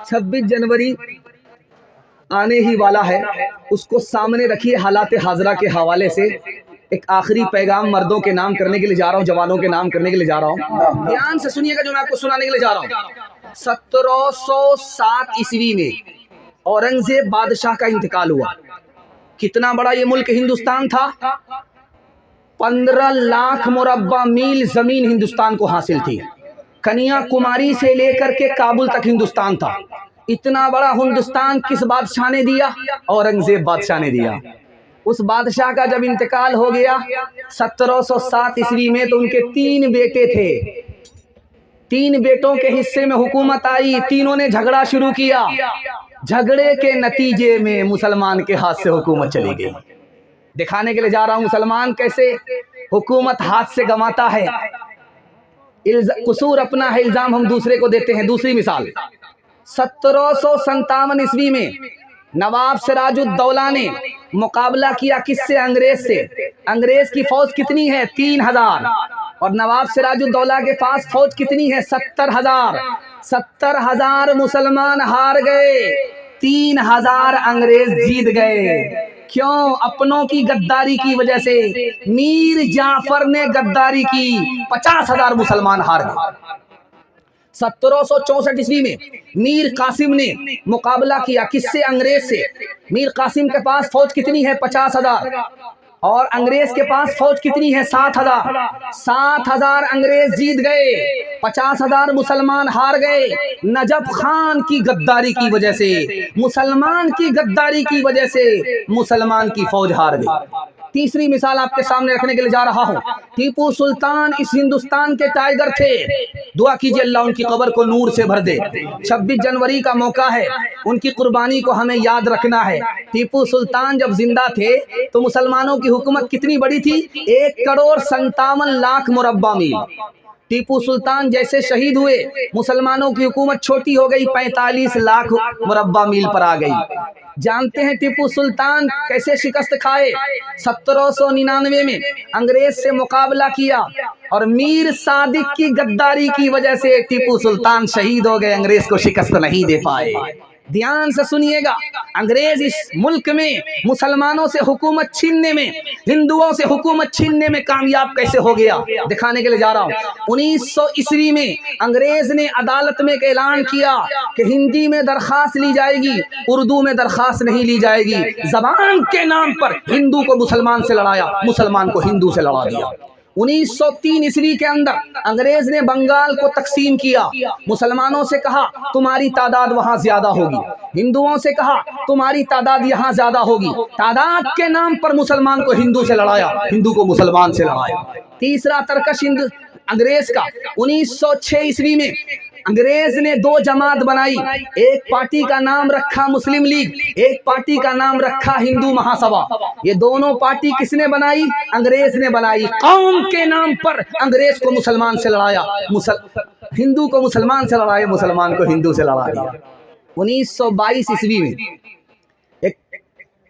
26 जनवरी आने ही वाला है, उसको सामने रखिए। हालात हाजरा के हवाले से एक आखिरी पैगाम मर्दों के नाम करने के लिए जा रहा हूँ, जवानों के नाम करने के लिए जा रहा हूँ। ध्यान से सुनिएगा जो मैं आपको सुनाने के लिए जा रहा हूँ। 1707 ईस्वी में औरंगजेब बादशाह का इंतकाल हुआ। कितना बड़ा ये मुल्क हिंदुस्तान था, 15 लाख मुरब्बा मील जमीन हिंदुस्तान को हासिल थी। कन्याकुमारी से लेकर के काबुल तक हिंदुस्तान था। इतना बड़ा हिंदुस्तान किस बादशाह ने दिया? औरंगजेब बादशाह ने दिया। उस बादशाह का जब इंतकाल हो गया 1707 ईस्वी में, तो उनके 3 बेटे थे। 3 बेटों के हिस्से में हुकूमत आई। तीनों ने झगड़ा शुरू किया। झगड़े के नतीजे में मुसलमान के हाथ से हुकूमत चली गई। दिखाने के लिए जा रहा हूं मुसलमान कैसे हुकूमत हाथ से गंवाता है। कसूर अपना है, इल्जाम हम दूसरे को देते हैं। दूसरी मिसाल, 1757 ईस्वी में नवाब सिराजुद्दौला ने मुकाबला किया किससे? अंग्रेज से। अंग्रेज की फौज कितनी है? 3000। और नवाब सिराजुद्दौला के पास फौज कितनी है? 70,000। 70,000 मुसलमान हार गए, 3000 अंग्रेज जीत गए। क्यों? अपनों की गद्दारी की वजह से। मीर जाफर ने गद्दारी की, 50,000 मुसलमान हार गए। 1764 ईस्वी में मीर कासिम ने मुकाबला किया किससे? अंग्रेज से। मीर कासिम के पास फौज कितनी है? 50,000। और अंग्रेज के पास फौज कितनी है? 7,000। 7,000 अंग्रेज जीत गए, 50,000 मुसलमान हार गए। नजफ खान की गद्दारी की वजह से, मुसलमान की गद्दारी की वजह से मुसलमान की फौज हार गई। तीसरी मिसाल आपके सामने रखने के लिए जा रहा हूं। टीपू सुल्तान इस हिंदुस्तान के टाइगर थे। दुआ कीजिए अल्लाह उनकी कब्र को नूर से भर दे। 26 जनवरी का मौका है, उनकी कुर्बानी को हमें याद रखना है। टीपू सुल्तान जब जिंदा थे तो मुसलमानों की हुकूमत कितनी बड़ी थी? 1,57,00,000 मुरब्बा मील। टीपू सुल्तान जैसे शहीद हुए, मुसलमानों की हुकूमत छोटी हो गई, 45 लाख मुरब्बा मील पर आ गई। जानते हैं टीपू सुल्तान कैसे शिकस्त खाए? 1799 में अंग्रेज से मुकाबला किया और मीर सादिक की गद्दारी की वजह से टीपू सुल्तान शहीद हो गए, अंग्रेज को शिकस्त नहीं दे पाए। ध्यान से सुनिएगा, अंग्रेज इस मुल्क में मुसलमानों से हुकूमत छीनने में, हिंदुओं से हुकूमत छीनने में कामयाब कैसे हो गया, दिखाने के लिए जा रहा हूं। 1900 ईस्वी में अंग्रेज ने अदालत में एक ऐलान किया कि हिंदी में दरखास्त ली जाएगी, उर्दू में दरखास्त नहीं ली जाएगी। जबान के नाम पर हिंदू को मुसलमान से लड़ाया, मुसलमान को हिंदू से लड़ा दिया। 1903 ईस्वी के अंदर अंग्रेज ने बंगाल को तकसीम किया। मुसलमानों से कहा तुम्हारी तादाद वहां ज्यादा होगी, हिंदुओं से कहा तुम्हारी तादाद यहाँ ज्यादा होगी। तादाद के नाम पर मुसलमान को हिंदू से लड़ाया, हिंदू को मुसलमान से लड़ाया। तीसरा तरकश अंग्रेज का 1906 ईस्वी में अंग्रेज ने 2 जमात बनाई। एक पार्टी का नाम रखा मुस्लिम लीग, एक पार्टी का नाम रखा हिंदू महासभा। ये दोनों पार्टी किसने बनाई? अंग्रेज ने बनाई। कौम के नाम पर अंग्रेज को मुसलमान से लड़ाया, हिंदू को मुसलमान से लड़ाया, मुसलमान को हिंदू से लड़ा दिया। 1922 ईस्वी में एक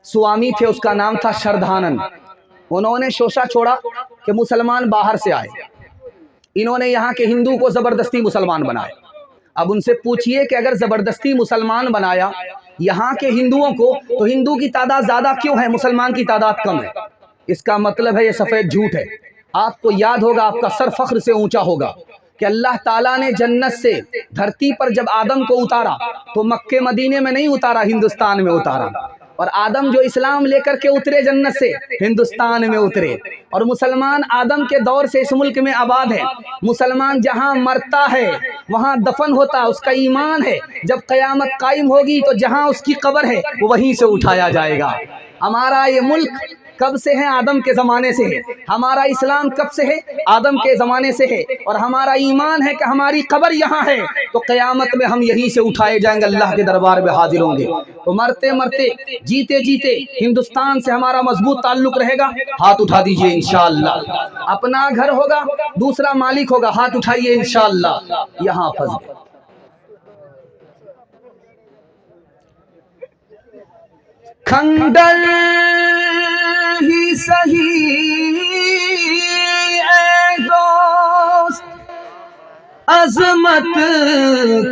स्वामी थे, उसका नाम था श्रद्धानंद। उन्होंने शोषा छोड़ा कि मुसलमान बाहर से आए। इन्होंने यहाँ के हिंदू को जबरदस्ती मुसलमान बनाया। अब उनसे पूछिए कि अगर जबरदस्ती मुसलमान बनाया यहाँ के हिंदुओं को, तो हिंदू की तादाद ज्यादा क्यों है, मुसलमान की तादाद कम है? इसका मतलब है ये सफेद झूठ है। आपको याद होगा, आपका सर फख्र से ऊंचा होगा कि अल्लाह ताला ने जन्नत से धरती पर जब आदम को उतारा तो मक्के मदीने में नहीं उतारा, हिंदुस्तान में उतारा। और आदम जो इस्लाम लेकर के उतरे जन्नत से, हिंदुस्तान में उतरे। और मुसलमान आदम के दौर से इस मुल्क में आबाद है। मुसलमान जहां मरता है वहां दफन होता, उसका ईमान है जब क़यामत कायम होगी तो जहां उसकी कब्र है वो वहीं से उठाया जाएगा। हमारा ये मुल्क कब से है? आदम के ज़माने से है। हमारा इस्लाम कब से है? आदम के ज़माने से है। और हमारा ईमान है कि हमारी कब्र यहाँ है तो क़यामत में हम यहीं से उठाए जाएंगे, अल्लाह के दरबार में हाजिर होंगे। तो मरते मरते जीते जीते हिंदुस्तान से हमारा मजबूत ताल्लुक रहेगा। हाथ उठा दीजिए इंशाअल्लाह। अपना घर होगा, दूसरा मालिक होगा, हाथ उठाइए इंशाअल्लाह। यहाँ फंस गए। खंडर ही सही ऐ दोस्त अजमत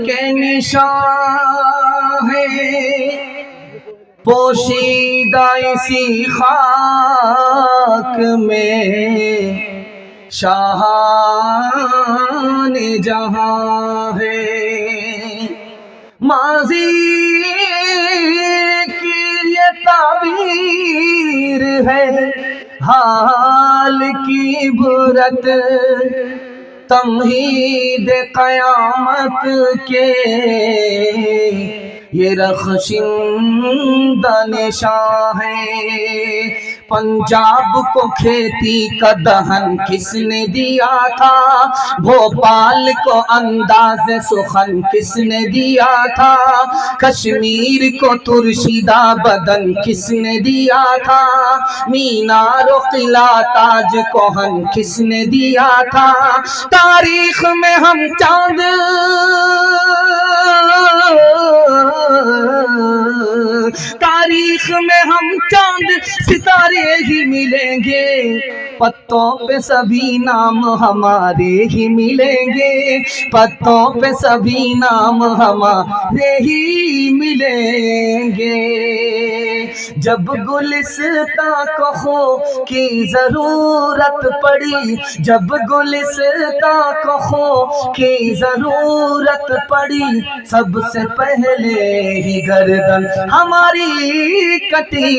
के निशान, पोशीदा इसी खाक में शाहान जहां है। माजी की ये ताबीर है, हाल की बुरत तमहीद क़यामत के, ये रख्शिंदा निशां है। पंजाब को खेती का दहन किसने दिया था, भोपाल को अंदाज़ सुखन किसने दिया था, कश्मीर को तुर्शिदा बदन किसने दिया था, मीनार किला ताज कोहन किसने दिया था। तारीख में हम चांद तारीख में हम चांद सितारे ही मिलेंगे, पत्तों पे सभी नाम हमारे ही मिलेंगे, पत्तों पे सभी नाम हमारे ही मिलेंगे। जब गुलिस्तां को खो की जरूरत पड़ी, जब गुलिस्तां को खो की जरूरत पड़ी, सबसे पहले ही गर्दन हमारी कटी।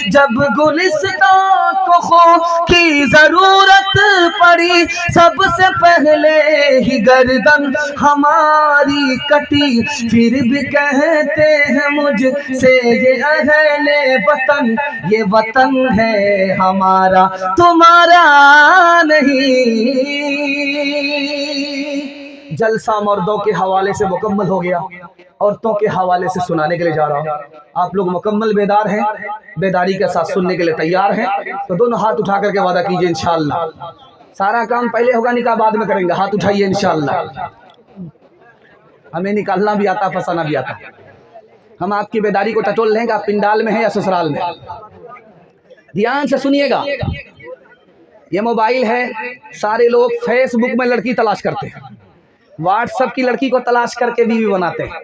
जब गुलिस्तां को खो की जरूरत पड़ी, सबसे पहले ही गर्दन हमारी कटी। फिर भी कहते हैं मुझसे ये अहले वतन, ये वतन है हमारा तुम्हारा नहीं। जलसा मर्दों के हवाले से मुकम्मल हो गया, औरतों के हवाले से सुनाने के लिए जा रहा हूँ। आप लोग मुकम्मल बेदार हैं, बेदारी के साथ सुनने के लिए तैयार हैं? तो दोनों हाथ उठा करके वादा कीजिए इंशाअल्लाह। सारा काम पहले होगा, निकाह बाद में करेंगे। हाथ उठाइए इंशाअल्लाह। हमें निकालना भी आता, फंसाना भी आता। हम आपकी बेदारी को टटोल लेंगे। आप पिंडाल में हैं या ससुराल में? ध्यान से सुनिएगा। ये मोबाइल है, सारे लोग फेसबुक में लड़की तलाश करते हैं, व्हाट्सएप की लड़की को तलाश करके बीवी बनाते हैं।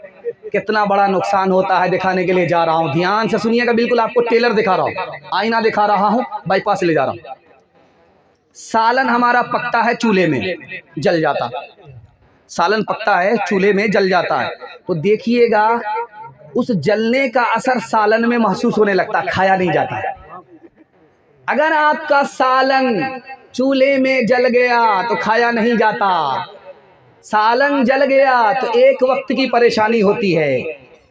कितना बड़ा नुकसान होता है दिखाने के लिए जा रहा हूँ। ध्यान से सुनिएगा। बिल्कुल आपको टेलर दिखा रहा हूँ, आईना दिखा रहा हूँ, बाईपास ले जा रहा हूँ। सालन हमारा पकता है, चूल्हे में जल जाता। सालन पकता है, चूल्हे में जल जाता है। तो देखिएगा उस जलने का असर सालन में महसूस होने लगता है, खाया नहीं जाता है। अगर आपका सालन चूल्हे में जल गया तो खाया नहीं जाता। सालन जल गया तो एक वक्त की परेशानी होती है,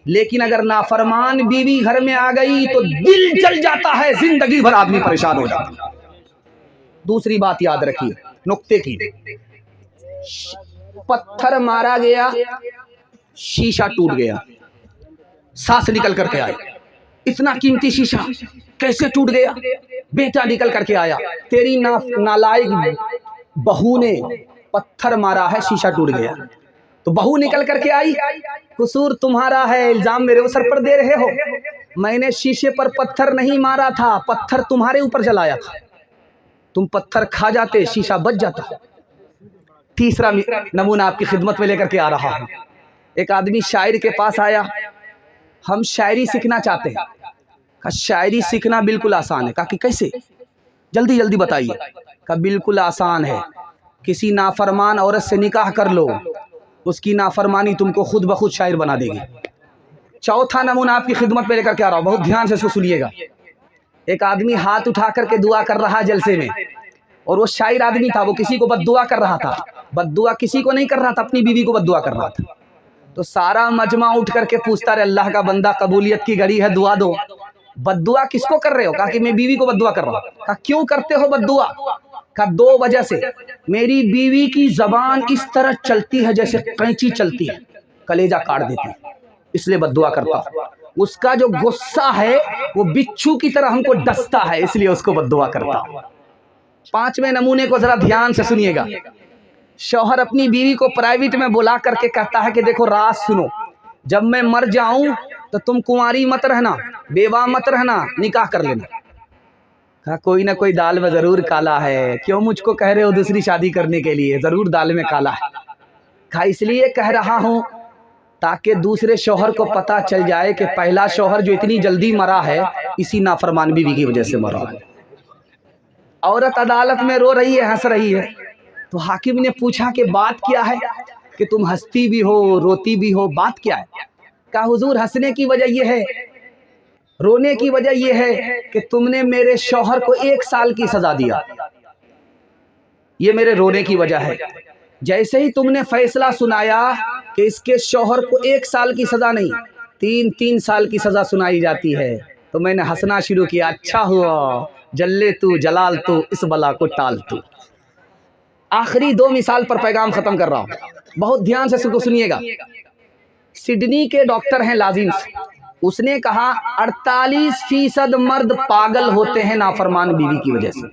लेकिन अगर नाफरमान बीवी घर में आ गई तो दिल जल जाता है, जिंदगी भर आदमी परेशान हो जाता है। दूसरी बात याद रखिए, नुक्ते की। पत्थर मारा गया, शीशा टूट गया, सांस निकल करके आई। इतना कीमती शीशा कैसे टूट गया? बेटा निकल करके आया, तेरी नालायक बहू ने पत्थर मारा है, शीशा टूट गया। तो बहू निकल करके आई, कसूर तुम्हारा है, इल्जाम मेरे सर पर दे रहे हो। मैंने शीशे पर पत्थर नहीं मारा था, पत्थर तुम्हारे ऊपर जलाया था। तुम पत्थर खा जाते, शीशा बच जाता। तीसरा नमूना आपकी खिदमत में लेकर के आ रहा हूं। एक आदमी शायर के पास आया, हम शायरी सीखना चाहते हैं। कहा शायरी सीखना बिल्कुल आसान है। कहा कि कैसे? जल्दी जल्दी बताइए। कहा बिल्कुल आसान है, किसी नाफरमान औरत से निकाह कर लो, उसकी नाफरमानी तुमको खुद ब खुद शायर बना देगी। चौथा नमूना आपकी खिदमत में लेकर के आ रहा हूँ, बहुत ध्यान से इसको सुनिएगा। एक आदमी हाथ उठा करके दुआ कर रहा है जलसे में, और वो शायर आदमी था, वो किसी को बद्दुआ कर रहा था। बद्दुआ किसी को नहीं कर रहा था, अपनी बीवी को बद्दुआ कर रहा था। तो सारा मजमा उठ करके पूछता रहे, अल्लाह का बंदा कबूलियत की घड़ी है, दुआ दो। बद्दुआ किसको कर रहे हो? कहा कि मैं बीवी को बद्दुआ कर रहा हूँ। कहा क्यों करते हो बद्दुआ? कहा दो वजह से। मेरी बीवी की जबान इस तरह चलती है जैसे कैंची चलती है, कलेजा काट देती है, इसलिए बद्दुआ करता हूँ। उसका जो गुस्सा है वो बिच्छू की तरह हमको डसता है, इसलिए उसको बद्दुआ करता हूँ। पांचवें नमूने को जरा ध्यान से सुनिएगा। शौहर अपनी बीवी को प्राइवेट में बुला करके कहता है कि देखो राज सुनो, जब मैं मर जाऊं तो तुम कुंवारी मत रहना, बेवा मत रहना, निकाह कर लेना। कहा कोई ना कोई दाल में जरूर काला है, क्यों मुझको कह रहे हो दूसरी शादी करने के लिए? जरूर दाल में काला है। कहा इसलिए कह रहा हूं ताकि दूसरे शौहर को पता चल जाए कि पहला शौहर जो इतनी जल्दी मरा है इसी नाफरमान बीवी की वजह से मरा है। औरत अदालत में रो रही है, हंस रही है। तो हाकिम ने पूछा कि बात क्या है कि तुम हंसती भी हो रोती भी हो, बात क्या है? कहा हुजूर हंसने की वजह यह है, रोने की वजह यह है कि तुमने मेरे शौहर को 1 साल की सजा दिया, ये मेरे रोने की वजह है। जैसे ही तुमने फैसला सुनाया कि इसके शौहर को 1 साल की सजा नहीं 3 साल की सजा सुनाई जाती है, तो मैंने हंसना शुरू किया। अच्छा हुआ जल्ले तू जलाल तू इस बला को टाल तू। आखिरी 2 मिसाल पर पैगाम खत्म कर रहा हूँ, बहुत ध्यान से इसको सुनिएगा। सिडनी के डॉक्टर हैं लाजिम, उसने कहा 48% मर्द पागल होते हैं नाफरमान बीवी की वजह से।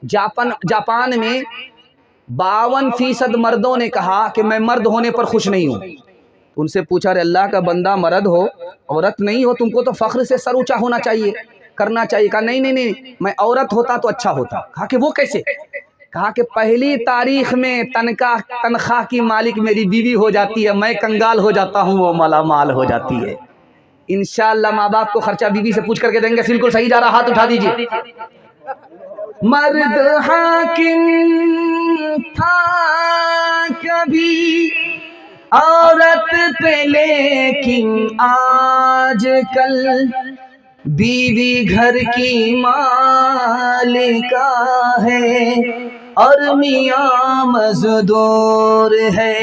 जापान में 52% मर्दों ने कहा कि मैं मर्द होने पर खुश नहीं हूँ। उनसे पूछा, अरे अल्लाह का बंदा, मर्द हो औरत नहीं हो, तुमको तो फख्र से सर ऊंचा होना चाहिए, करना चाहिए। कहा नहीं, मैं औरत होता तो अच्छा होता। कहा कि वो कैसे? कहा कि पहली तारीख में तनख्वाह की मालिक मेरी बीवी हो जाती है, मैं कंगाल हो जाता हूँ, वो मालामाल हो जाती है। इंशाअल्लाह माँ बाप को खर्चा बीवी से पूछ करके देंगे। बिल्कुल सही जा रहा, हाथ उठा दीजिए। मर्द हाकिम था कभी औरत पे, लेकिन आजकल बीवी घर की मालिका है और मियाँ मजदूर है।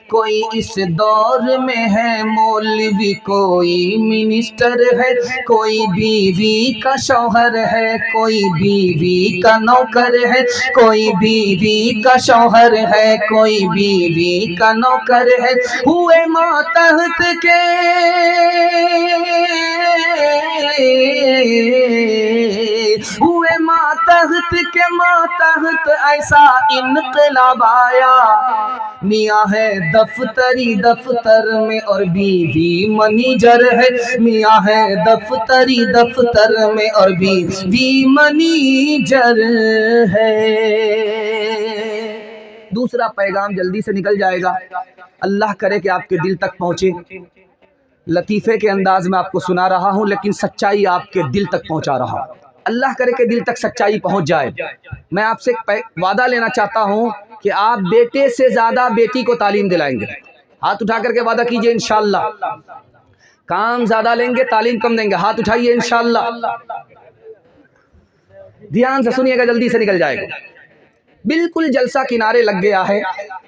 कोई इस दौर में है मौलवी, कोई मिनिस्टर है, कोई बीवी का शौहर है, कोई बीवी का नौकर है, कोई बीवी का शौहर है, कोई बीवी का नौकर है। हुए मातहत के हुए मातहत के मातहत ऐसा इनकलाब आया, मियाँ है दफ्तरी दफ्तर में और बीवी मनीजर है, मियाँ है दफ्तरी दफ्तर में और बीवी मनीजर है। दूसरा पैगाम जल्दी से निकल जाएगा, अल्लाह करे कि आपके दिल तक पहुँचे। लतीफ़े के अंदाज में आपको सुना रहा हूँ, लेकिन सच्चाई आपके दिल तक पहुँचा रहा हूँ। अल्लाह करे कि दिल तक सच्चाई पहुँच जाए। मैं आपसे वादा लेना चाहता हूँ कि आप बेटे से ज़्यादा बेटी को तालीम दिलाएंगे। हाथ उठा करके वादा कीजिए इंशाअल्लाह। काम ज़्यादा लेंगे, तालीम कम देंगे। हाथ उठाइए इंशाअल्लाह। ध्यान से सुनिएगा, जल्दी से निकल जाएगा। बिल्कुल जलसा किनारे लग गया है।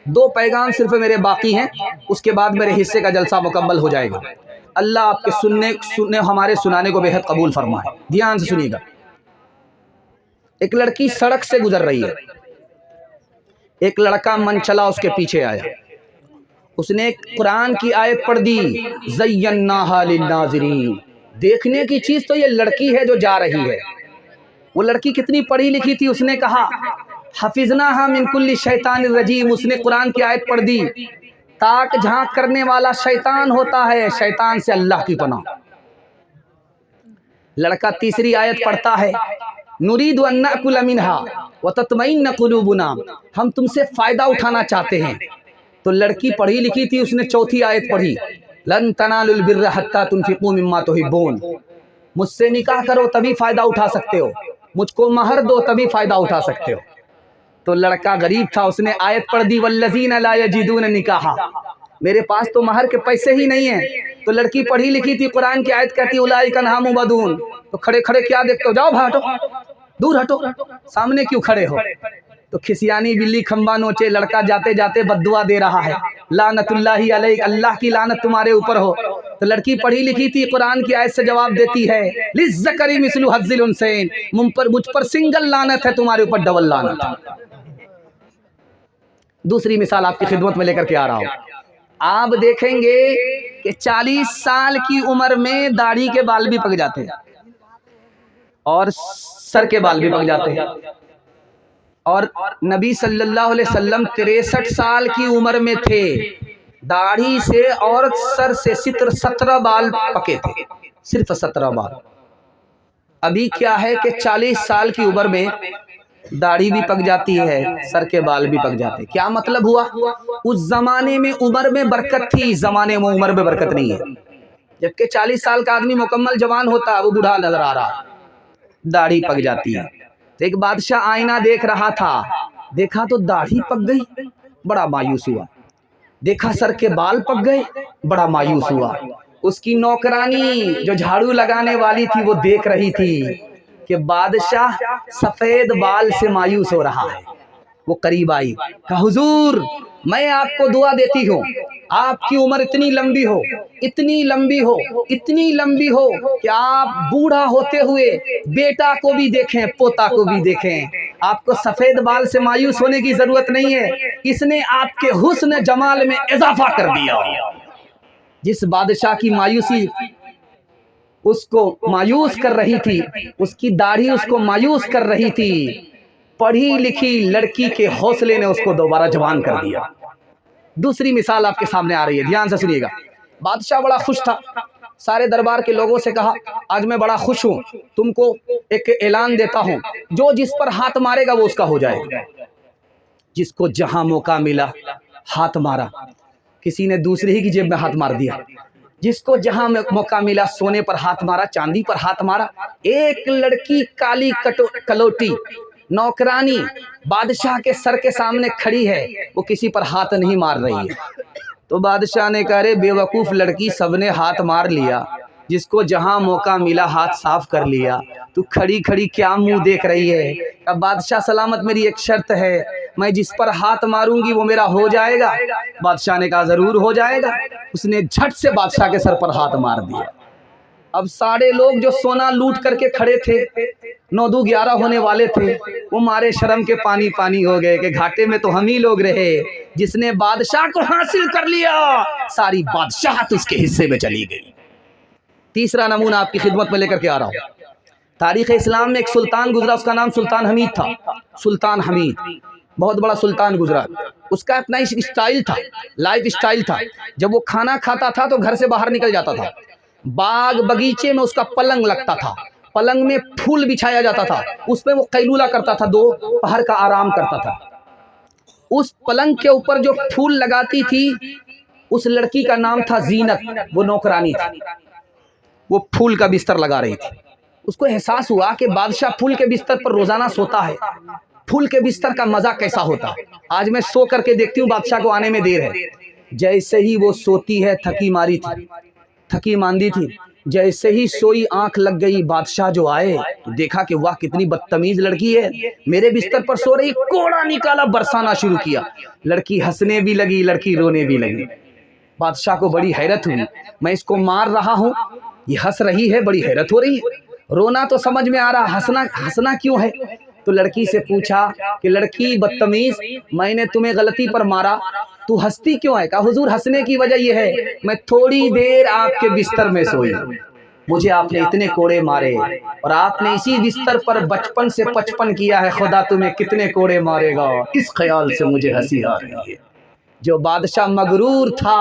2 पैगाम सिर्फ मेरे बाकी हैं, उसके बाद मेरे हिस्से का जलसा मुकम्मल हो जाएगा। अल्लाह आपके सुनने हमारे सुनाने को बेहद कबूल फरमाए। ध्यान से सुनिएगा। एक लड़की सड़क से गुजर रही है, एक लड़का मन चला उसके पीछे आया, उसने कुरान की आयत पढ़ दी, ज़य्यन्नाहा लिन्नाज़िरीन। देखने की चीज तो ये लड़की है जो जा रही है। वो लड़की कितनी पढ़ी लिखी थी, उसने कहा हफिज़नाहा मिन कुल्ली शैतानिर रजीम। उसने कुरान की आयत पढ़ दी, ताक झांक करने वाला शैतान होता है, शैतान से अल्लाह की पनाह। लड़का तीसरी आयत पढ़ता है, नुरीदु अन नअकुल मिनहा व तत्मइन्न कुलूबुना। हम तुमसे फायदा उठाना चाहते हैं। तो लड़की पढ़ी लिखी थी, उसने चौथी आयत पढ़ी, लन तनालुल बिर्र हत्ता तुनफिकू मिम्मा तुहिब्बून। मुझसे निकाह करो तभी फायदा उठा सकते हो, मुझको महर दो तभी फायदा उठा सकते हो। तो लड़का गरीब था, उसने आयत पढ़ दी, वल्लज़ीना ला यजिदून निकाहा। मेरे पास तो महर के पैसे ही नहीं है। तो लड़की पढ़ी लिखी थी, कुरान की आयत कहती उलाइका अन्हा मुबअदून। तो खड़े खड़े क्या देखते हो, जाओ हटो, दूर हटो, सामने क्यों खड़े हो। तो खिसियानी बिल्ली खंबा नोचे। लड़का जाते जाते बद्दुआ दे रहा है, लानतुल्लाहि अलैक, अल्लाह की लानत तुम्हारे ऊपर हो। तो लड़की पढ़ी लिखी थी, कुरान की आयत से जवाब देती है, लिज़्ज़करी मिस्लु हज़्ज़िल उन्सैन। मुझ पर सिंगल लानत है, तुम्हारे ऊपर डबल लानत है। दूसरी मिसाल आपकी खिदमत में लेकर के आ रहा हूं। आप देखेंगे कि 40 साल की उम्र में दाढ़ी के बाल भी पक जाते हैं और सर के बाल भी पक जाते हैं। और नबी सल्लल्लाहु अलैहि वसल्लम 63 साल की उम्र में थे, दाढ़ी से और सर से 17 बाल पके थे, सिर्फ 17 बाल। अभी क्या है कि 40 साल की उम्र में दाढ़ी भी पक जाती है, सर के बाल भी पक जाते। क्या मतलब हुआ? उस जमाने में उम्र में बरकत थी, इस जमाने में उम्र में बरकत नहीं है। जबकि 40 साल का आदमी मुकम्मल जवान होता है, वो बूढ़ा नजर आ रहा है, दाढ़ी पक जाती है। तो एक बादशाह आईना देख रहा था, देखा तो दाढ़ी पक गई, बड़ा मायूस हुआ। देखा सर के बाल पक गए, बड़ा मायूस हुआ। उसकी नौकरानी जो झाड़ू लगाने वाली थी वो देख रही थी कि बादशाह सफेद बाल से मायूस हो रहा है। वो करीब आई, कहा हुजूर मैं आपको दुआ देती हूँ, आपकी उम्र इतनी लंबी हो, इतनी लंबी हो, इतनी लंबी हो कि आप बूढ़ा होते हुए बेटा को भी देखें, पोता को भी देखें। आपको सफेद बाल से मायूस होने की जरूरत नहीं है, इसने आपके हुस्न जमाल में इजाफा कर दिया। जिस बादशाह की मायूसी उसको मायूस कर रही थी, उसकी दाढ़ी उसको मायूस कर रही थी, पढ़ी लिखी लड़की के हौसले ने उसको दोबारा जवान कर दिया। दूसरी मिसाल आपके सामने आ रही है, ध्यान से सुनिएगा। बादशाह बड़ा खुश था, सारे दरबार के लोगों से कहा आज मैं बड़ा खुश हूं, तुमको एक ऐलान देता हूं, जो जिस पर हाथ मारेगा वो उसका हो जाएगा। जिसको जहां मौका मिला हाथ मारा, किसी ने दूसरे ही की जेब में हाथ मार दिया। जिसको जहां मौका मिला सोने पर हाथ मारा, चांदी पर हाथ मारा। एक लड़की काली कलोटी नौकरानी बादशाह के सर के सामने खड़ी है, वो किसी पर हाथ नहीं मार रही है। तो बादशाह ने कहा रे बेवकूफ़ लड़की, सबने हाथ मार लिया, जिसको जहां मौका मिला हाथ साफ कर लिया, तू खड़ी खड़ी क्या मुंह देख रही है? अब बादशाह सलामत, मेरी एक शर्त है, मैं जिस पर हाथ मारूंगी वो मेरा हो जाएगा। बादशाह ने कहा जरूर हो जाएगा। उसने झट से बादशाह के सर पर हाथ मार दिया। अब सारे लोग जो सोना लूट करके खड़े थे, 9-2-11 होने वाले थे, वो मारे शर्म के पानी पानी हो गए कि घाटे में तो हम ही लोग रहे। जिसने बादशाह को हासिल कर लिया, सारी बादशाहत उसके हिस्से में चली गई। तीसरा नमूना आपकी खिदमत में लेकर के आ रहा हूँ। तारीख़ इस्लाम में एक सुल्तान गुजरा, उसका नाम सुल्तान हमीद था। सुल्तान हमीद बहुत बड़ा सुल्तान गुजरा। उसका अपना स्टाइल था, लाइफ स्टाइल था। जब वो खाना खाता था तो घर से बाहर निकल जाता था, बाग बगीचे में उसका पलंग लगता था, पलंग में फूल बिछाया जाता था, उसमें वो कैलूला करता था, 2 पहर का आराम करता था। उस पलंग के ऊपर जो फूल लगाती थी उस लड़की का नाम था जीनत, वो नौकरानी थी, वो फूल का बिस्तर लगा रही थी। उसको एहसास हुआ कि बादशाह फूल के बिस्तर पर रोजाना सोता है, फूल के बिस्तर का मजा कैसा होता है। आज मैं सो करके देखती हूँ, बादशाह को आने में देर है। जैसे ही वो सोती है, थकी मारी थी, थकी मांदी थी, जैसे ही सोई आंख लग गई, बादशाह जो आए तो देखा कि वाह कितनी बदतमीज लड़की है, मेरे बिस्तर पर सो रही। कोड़ा निकाला, बरसाना शुरू किया। लड़की हंसने भी लगी, लड़की रोने भी लगी। बादशाह को बड़ी हैरत हुई, मैं इसको मार रहा हूँ, ये हंस रही है, बड़ी हैरत हो रही है। रोना तो समझ में आ रहा, हंसना क्यों है? तो लड़की से पूछा कि लड़की बदतमीज, मैंने तुम्हें गलती पर मारा, तू हंसती क्यों है? कहा हुजूर हंसने की वजह यह है, मैं थोड़ी देर आपके बिस्तर में सोई, मुझे आपने इतने कोड़े मारे और आपने इसी बिस्तर पर बचपन से 55 किया है, खुदा तुम्हें कितने कोड़े मारेगा, इस ख्याल से मुझे हंसी आ रही है। जो बादशाह मगरूर था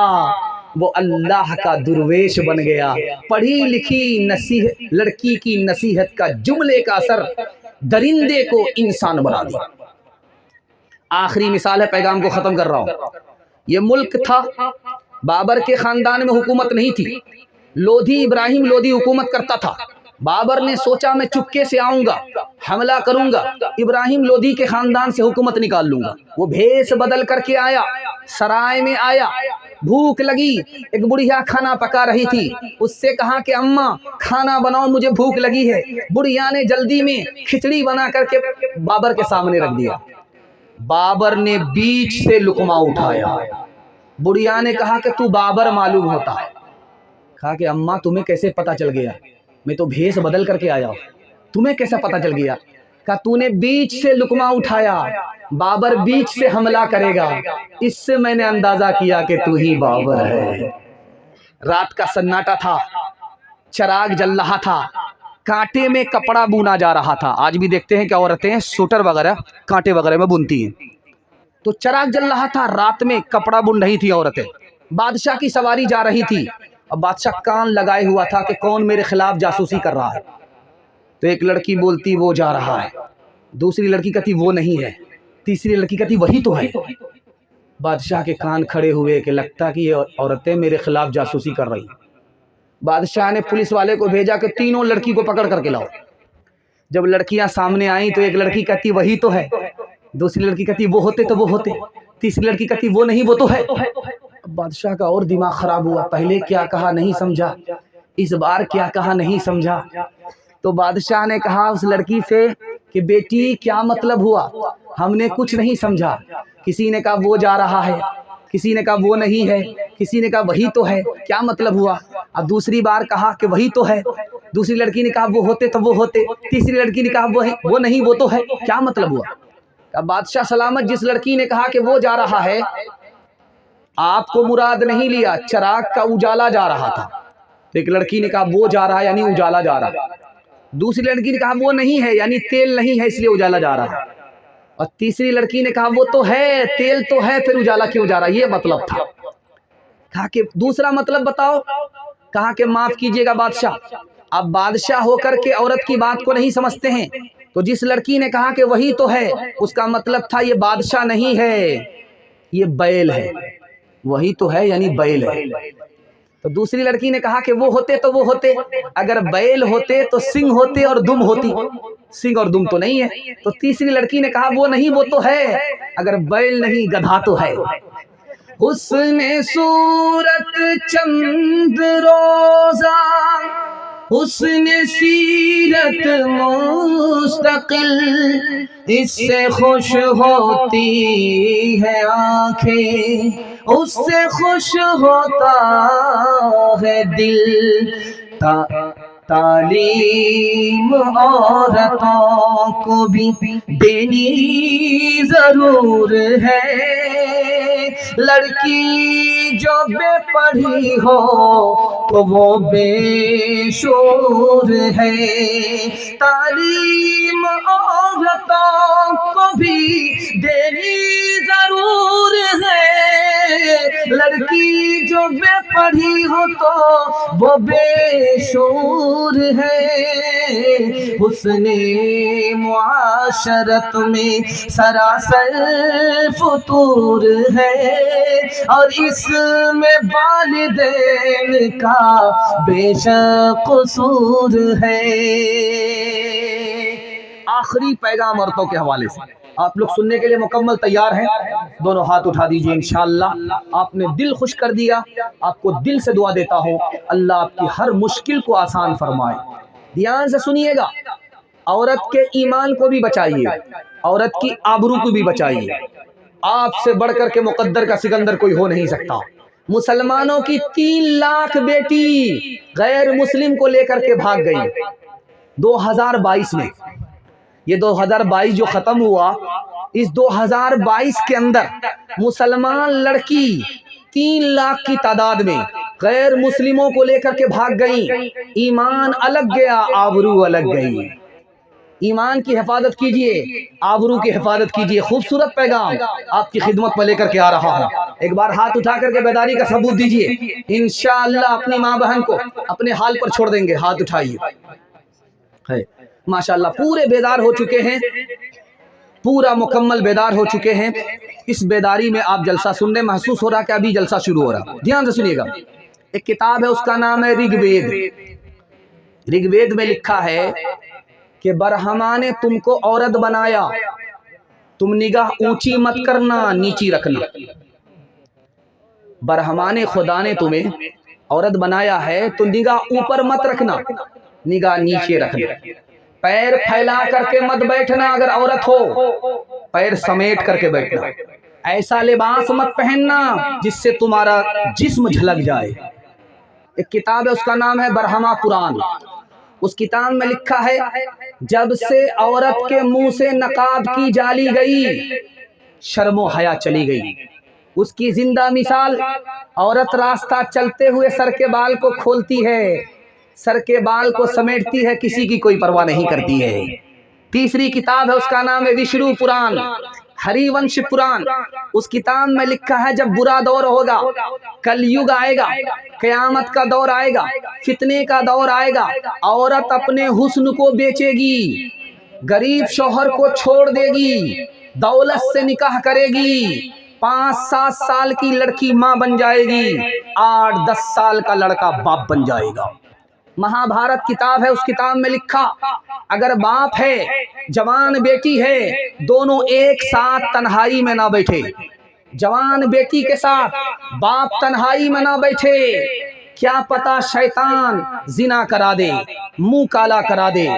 वो अल्लाह का दुर्वेश बन गया। पढ़ी लिखी लड़की की नसीहत का जुमले का असर दरिंदे को इंसान बना दिया। आखिरी मिसाल है, पैगाम को खत्म कर रहा हूं। ये मुल्क था, बाबर के खानदान में हुकूमत नहीं थी, लोधी इब्राहिम लोधी हुकूमत करता था। बाबर ने सोचा मैं चुपके से आऊंगा, हमला करूंगा, इब्राहिम लोधी के खानदान से हुकूमत निकाल लूंगा। वो भेष बदल करके आया, सराय में आया, भूख लगी, एक बुढ़िया खाना पका रही थी, उससे कहा कि अम्मा खाना बनाओ, मुझे भूख लगी है। बुढ़िया ने जल्दी में खिचड़ी बना करके बाबर के सामने रख दिया। बाबर ने बीच से लुकमा उठाया। बुढ़िया ने कहा कि तू बाबर मालूम होता है। कहा कि अम्मा तुम्हें कैसे पता चल गया? मैं तो भेष बदल करके आया हूं, तुम्हें कैसा पता चल गया? कहा तूने बीच से लुकमा उठाया, बाबर बीच से हमला करेगा, इससे मैंने अंदाजा किया कि तू ही बाबर है। रात का सन्नाटा था, चराग जल रहा था, कांटे में कपड़ा बुना जा रहा था। आज भी देखते हैं कि औरतें स्वेटर वगैरह कांटे वगैरह में बुनती हैं। तो चराग जल रहा था, रात में कपड़ा बुन रही थी औरतें। बादशाह की सवारी जा रही थी और बादशाह कान लगाए हुआ था कि कौन मेरे खिलाफ जासूसी कर रहा है। तो एक लड़की बोलती वो जा रहा है, दूसरी लड़की कहती वो नहीं है, तीसरी लड़की कहती वही तो है। बादशाह के कान खड़े हुए कि लगता कि ये औरतें मेरे खिलाफ जासूसी कर रही। बादशाह ने पुलिस वाले को भेजा कि तीनों लड़की को पकड़ करके लाओ। जब लड़कियां सामने आई तो एक लड़की कहती वही तो है, दूसरी लड़की कहती वो होते तो वो होते, तीसरी लड़की कहती वो नहीं वो तो है। बादशाह का और दिमाग खराब हुआ, पहले क्या कहा नहीं समझा, इस बार क्या कहा नहीं समझा। तो बादशाह ने कहा उस लड़की से कि बेटी क्या मतलब हुआ, हमने कुछ नहीं समझा। किसी ने कहा वो जा रहा है, किसी ने कहा वो नहीं है, किसी ने कहा वही तो है, क्या मतलब हुआ। अब दूसरी बार कहा कि वही तो है, दूसरी लड़की ने कहा वो होते तो वो होते, तीसरी लड़की ने कहा वो नहीं वो तो है, क्या मतलब हुआ। अब बादशाह सलामत, जिस लड़की ने कहा कि वो जा रहा है आपको मुराद नहीं लिया, चिराग का उजाला जा रहा था। तो एक लड़की ने कहा वो जा रहा है यानी उजाला जा रहा है, दूसरी लड़की ने कहा वो नहीं है यानी तेल नहीं है इसलिए उजाला जा रहा है, और तीसरी लड़की ने कहा वो तो है, तेल तो है, फिर उजाला क्यों जा रहा है, ये मतलब था। कहा कि दूसरा मतलब बताओ। कहा कि माफ कीजिएगा बादशाह, अब बादशाह होकर के औरत की बात को नहीं समझते हैं। तो जिस लड़की ने कहा कि वही तो है, उसका मतलब था ये बादशाह नहीं है, ये बैल है। वही तो है यानी बैल है। तो दूसरी लड़की ने कहा कि वो होते तो वो होते, अगर बैल होते तो सिंह होते और दुम होती, सिंह और दुम तो नहीं है। तो तीसरी लड़की ने कहा वो नहीं वो तो है, अगर बैल नहीं गधा तो है। हुस्ने सूरत चंद रोजा, हुस्ने सीरत मुस्तकिल, इससे खुश होती है आंखें, उससे खुश होता है दिल। तालीम औरतों को भी देनी जरूर है, लड़की जो बेपढ़ी हो तो वो बेशूर है। तालीम औरतों को भी देनी जरूर है, लड़की जो बेपढ़ी हो तो वो बेशूर है। हुस्ने मुआशरत में सरासर फुतूर है, और इसमें वालिदैन का बेशक कसूर है। आखिरी पैगाम औरतों के हवाले से आप लोग सुनने के लिए मुकम्मल तैयार हैं? दोनों हाथ उठा दीजिए। इंशाअल्लाह आपने दिल खुश कर दिया। आपको दिल से दुआ देता हूँ अल्लाह आपकी हर मुश्किल को आसान फरमाए। ध्यान से सुनिएगा, औरत के ईमान को भी बचाइए, औरत की आबरू को भी बचाइए। आपसे बढ़कर के मुकद्दर का सिकंदर कोई हो नहीं सकता। मुसलमानों की 3 लाख बेटी गैर मुस्लिम को लेकर के भाग गई 2022 में। ये 2022 जो खत्म हुआ, इस 2022 के अंदर मुसलमान लड़की 3 लाख की तादाद में गैर मुस्लिमों को लेकर के भाग गई। ईमान अलग गया, आबरू अलग गई। ईमान की हिफाजत कीजिए, आबरू की हिफाजत कीजिए। खूबसूरत पैगाम आपकी खिदमत में लेकर के आ रहा हूँ। एक बार हाथ उठा करके बेदारी का सबूत दीजिए। इंशाअल्लाह अपनी माँ बहन को अपने हाल पर छोड़ देंगे। हाथ उठाइए। है माशाअल्लाह पूरे बेदार हो चुके हैं, पूरा मुकम्मल बेदार हो चुके हैं। इस बेदारी में आप जलसा सुन रहे, महसूस हो रहा कि अभी जलसा शुरू हो रहा। ध्यान से सुनिएगा, एक किताब है उसका नाम है ऋग्वेद। ऋग्वेद में लिखा है कि बरहमा ने तुमको औरत बनाया, तुम निगाह ऊंची मत करना, नीची रखना। बरहमा ने खुदा ने तुम्हें औरत बनाया है तो निगाह ऊपर मत रखना, निगाह नीचे रखना। पैर फैला करके मत बैठना, अगर औरत हो पैर समेट करके बैठना। ऐसा लिबास मत पहनना जिससे तुम्हारा जिस्म झलक जाए। एक किताब है उसका नाम है बरहमा कुरान। उस किताब में लिखा है जब से औरत के मुंह से नकाब की जाली गई, शर्मो हया चली गई। उसकी जिंदा मिसाल, औरत रास्ता चलते हुए सर के बाल को खोलती है, सर के बाल को समेटती है, किसी की कोई परवाह नहीं करती है। तीसरी किताब है उसका नाम है विष्णु पुराण, हरिवंश पुराण। उस किताब में लिखा है जब बुरा दौर होगा, कलयुग आएगा, कयामत का दौर आएगा, फितने का दौर आएगा, औरत अपने हुस्न को बेचेगी, गरीब शौहर को छोड़ देगी, दौलत से निकाह करेगी, 5-7 साल की लड़की माँ बन जाएगी, 8-10 साल का लड़का बाप बन जाएगा। महाभारत किताब है, उस किताब में लिखा, अगर बाप है, जवान बेटी है, दोनों एक साथ तन्हाई में ना बैठे, जवान बेटी के साथ बाप तन्हाई में ना बैठे, क्या पता शैतान जिना करा दे, मुंह काला करा दे।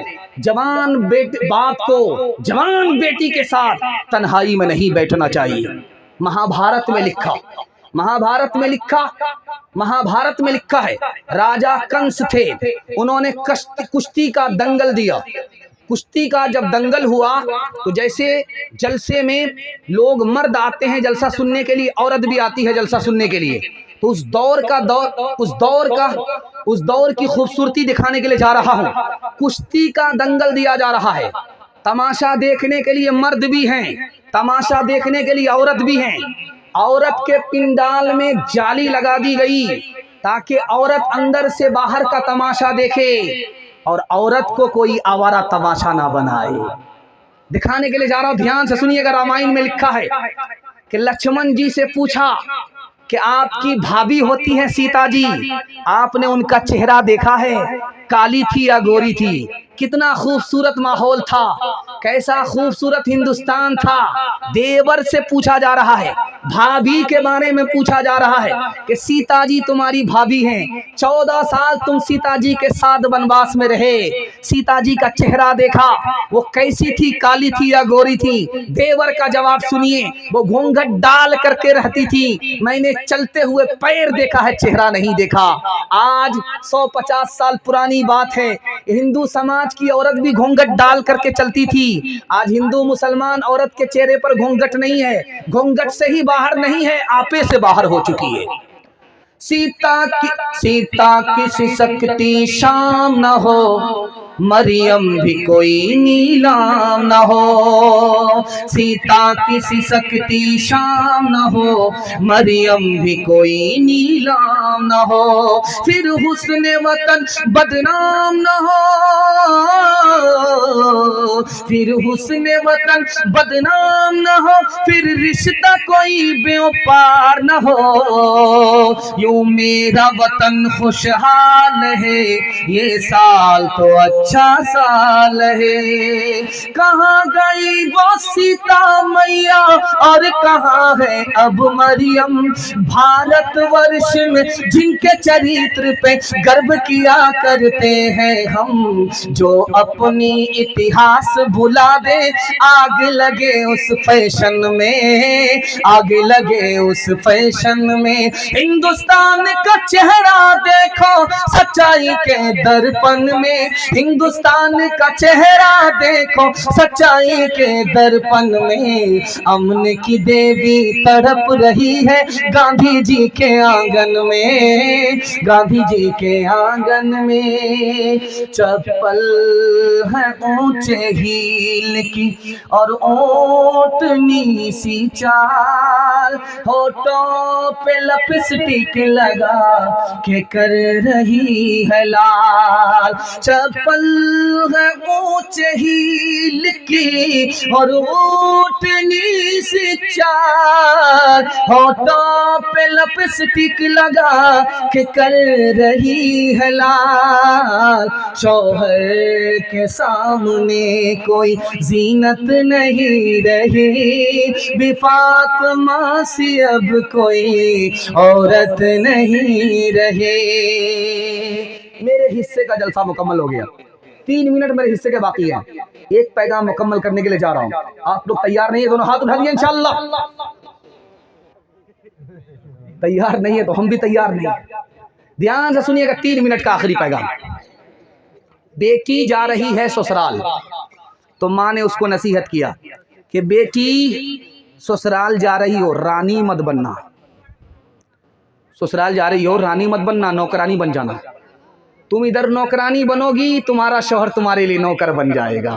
जवान बाप को जवान बेटी के साथ तन्हाई में नहीं बैठना चाहिए। महाभारत में लिखा, महाभारत में लिखा, महाभारत में लिखा है, राजा कंस थे, उन्होंने कुश्ती का दंगल दिया। कुश्ती का जब दंगल हुआ तो जैसे जलसे में लोग मर्द आते हैं जलसा सुनने के लिए, औरत भी आती है जलसा सुनने के लिए, तो उस दौर की खूबसूरती दिखाने के लिए जा रहा हूँ। कुश्ती का दंगल दिया जा रहा है, तमाशा देखने के लिए मर्द भी हैं, तमाशा देखने के लिए औरत भी हैं। औरत के पिंडाल में जाली लगा दी गई ताकि औरत अंदर से बाहर का तमाशा देखे और औरत को कोई आवारा तमाशा ना बनाए। दिखाने के लिए जा रहा हूं, ध्यान से सुनिएगा। रामायण में लिखा है कि लक्ष्मण जी से पूछा कि आपकी भाभी होती है सीता जी, आपने उनका चेहरा देखा है, काली थी या गोरी थी? कितना खूबसूरत माहौल था, कैसा खूबसूरत हिंदुस्तान था। देवर से पूछा जा रहा है, भाभी के बारे में पूछा जा रहा है कि सीता जी तुम्हारी भाभी हैं, 14 साल तुम सीता जी के साथ वनवास में रहे, सीता जी का चेहरा देखा, वो कैसी थी, काली थी या गोरी थी? देवर का जवाब सुनिए, वो घूंघट डाल करके रहती थी, मैंने चलते हुए पैर देखा है, चेहरा नहीं देखा। आज 150 साल पुरानी बात है, हिंदू समाज की औरत भी घूंघट डाल करके चलती थी। आज हिंदू मुसलमान औरत के चेहरे पर घूंघट नहीं है, घूंघट से ही बाहर नहीं है, आपे से बाहर हो चुकी है। सीता की शक्ति शाम न हो, मरियम भी कोई नीलाम न हो। सीता की शक्ति शाम न हो, मरियम भी कोई नीलाम न हो। फिर हुस्न वतन बदनाम न हो, फिर हुस्न वतन बदनाम न हो, फिर रिश्ता कोई बेपार न हो। यूं मेरा वतन खुशहाल है, ये साल तो अच्छा साल है। कहाँ गई वो सीता मैया और कहाँ है अब मरियम? भारतवर्ष में जिनके चरित्र पे गर्व किया करते हैं हम, जो अपनी इतिहास भुला दे, आग लगे उस फैशन में, आग लगे उस फैशन में। हिंदुस्तान का चेहरा देखो सच्चाई के दर्पण में, हिंदुस्तान का चेहरा देखो सच्चाई के दर्पण में। अमन की देवी तड़प रही है गांधी जी के आंगन में, गांधी जी के आंगन में। चप्पल है ऊंचे हील की और ओटनी सी चाल, होठों पे लिपस्टिक लगा के कर रही है लाल। चप्पल है ऊंचे हील की और ओटनी सी चाल, होठों पे लिपस्टिक लगा के कर रही है लाल। शौहर के सामने कोई जीनत नहीं रही, बेफातिमा सी अब कोई औरत नहीं रहे। मेरे हिस्से का जलसा मुकम्मल हो गया, 3 मिनट मेरे हिस्से के बाकी हैं। एक पैगाम मुकम्मल करने के लिए जा रहा हूं, आप लोग तैयार नहीं है? दोनों हाथ उठा दिए इंशाअल्लाह। तैयार नहीं है तो हम भी तैयार नहीं। ध्यान से सुनिएगा, 3 मिनट का आखिरी पैगाम। बेटी जा रही है ससुराल, तो माँ ने उसको नसीहत किया कि बेटी ससुराल जा रही हो, रानी मत बनना। ससुराल जा रही हो, रानी मत बनना, नौकरानी बन जाना। तुम इधर नौकरानी बनोगी, तुम्हारा शौहर तुम्हारे लिए नौकर बन जाएगा।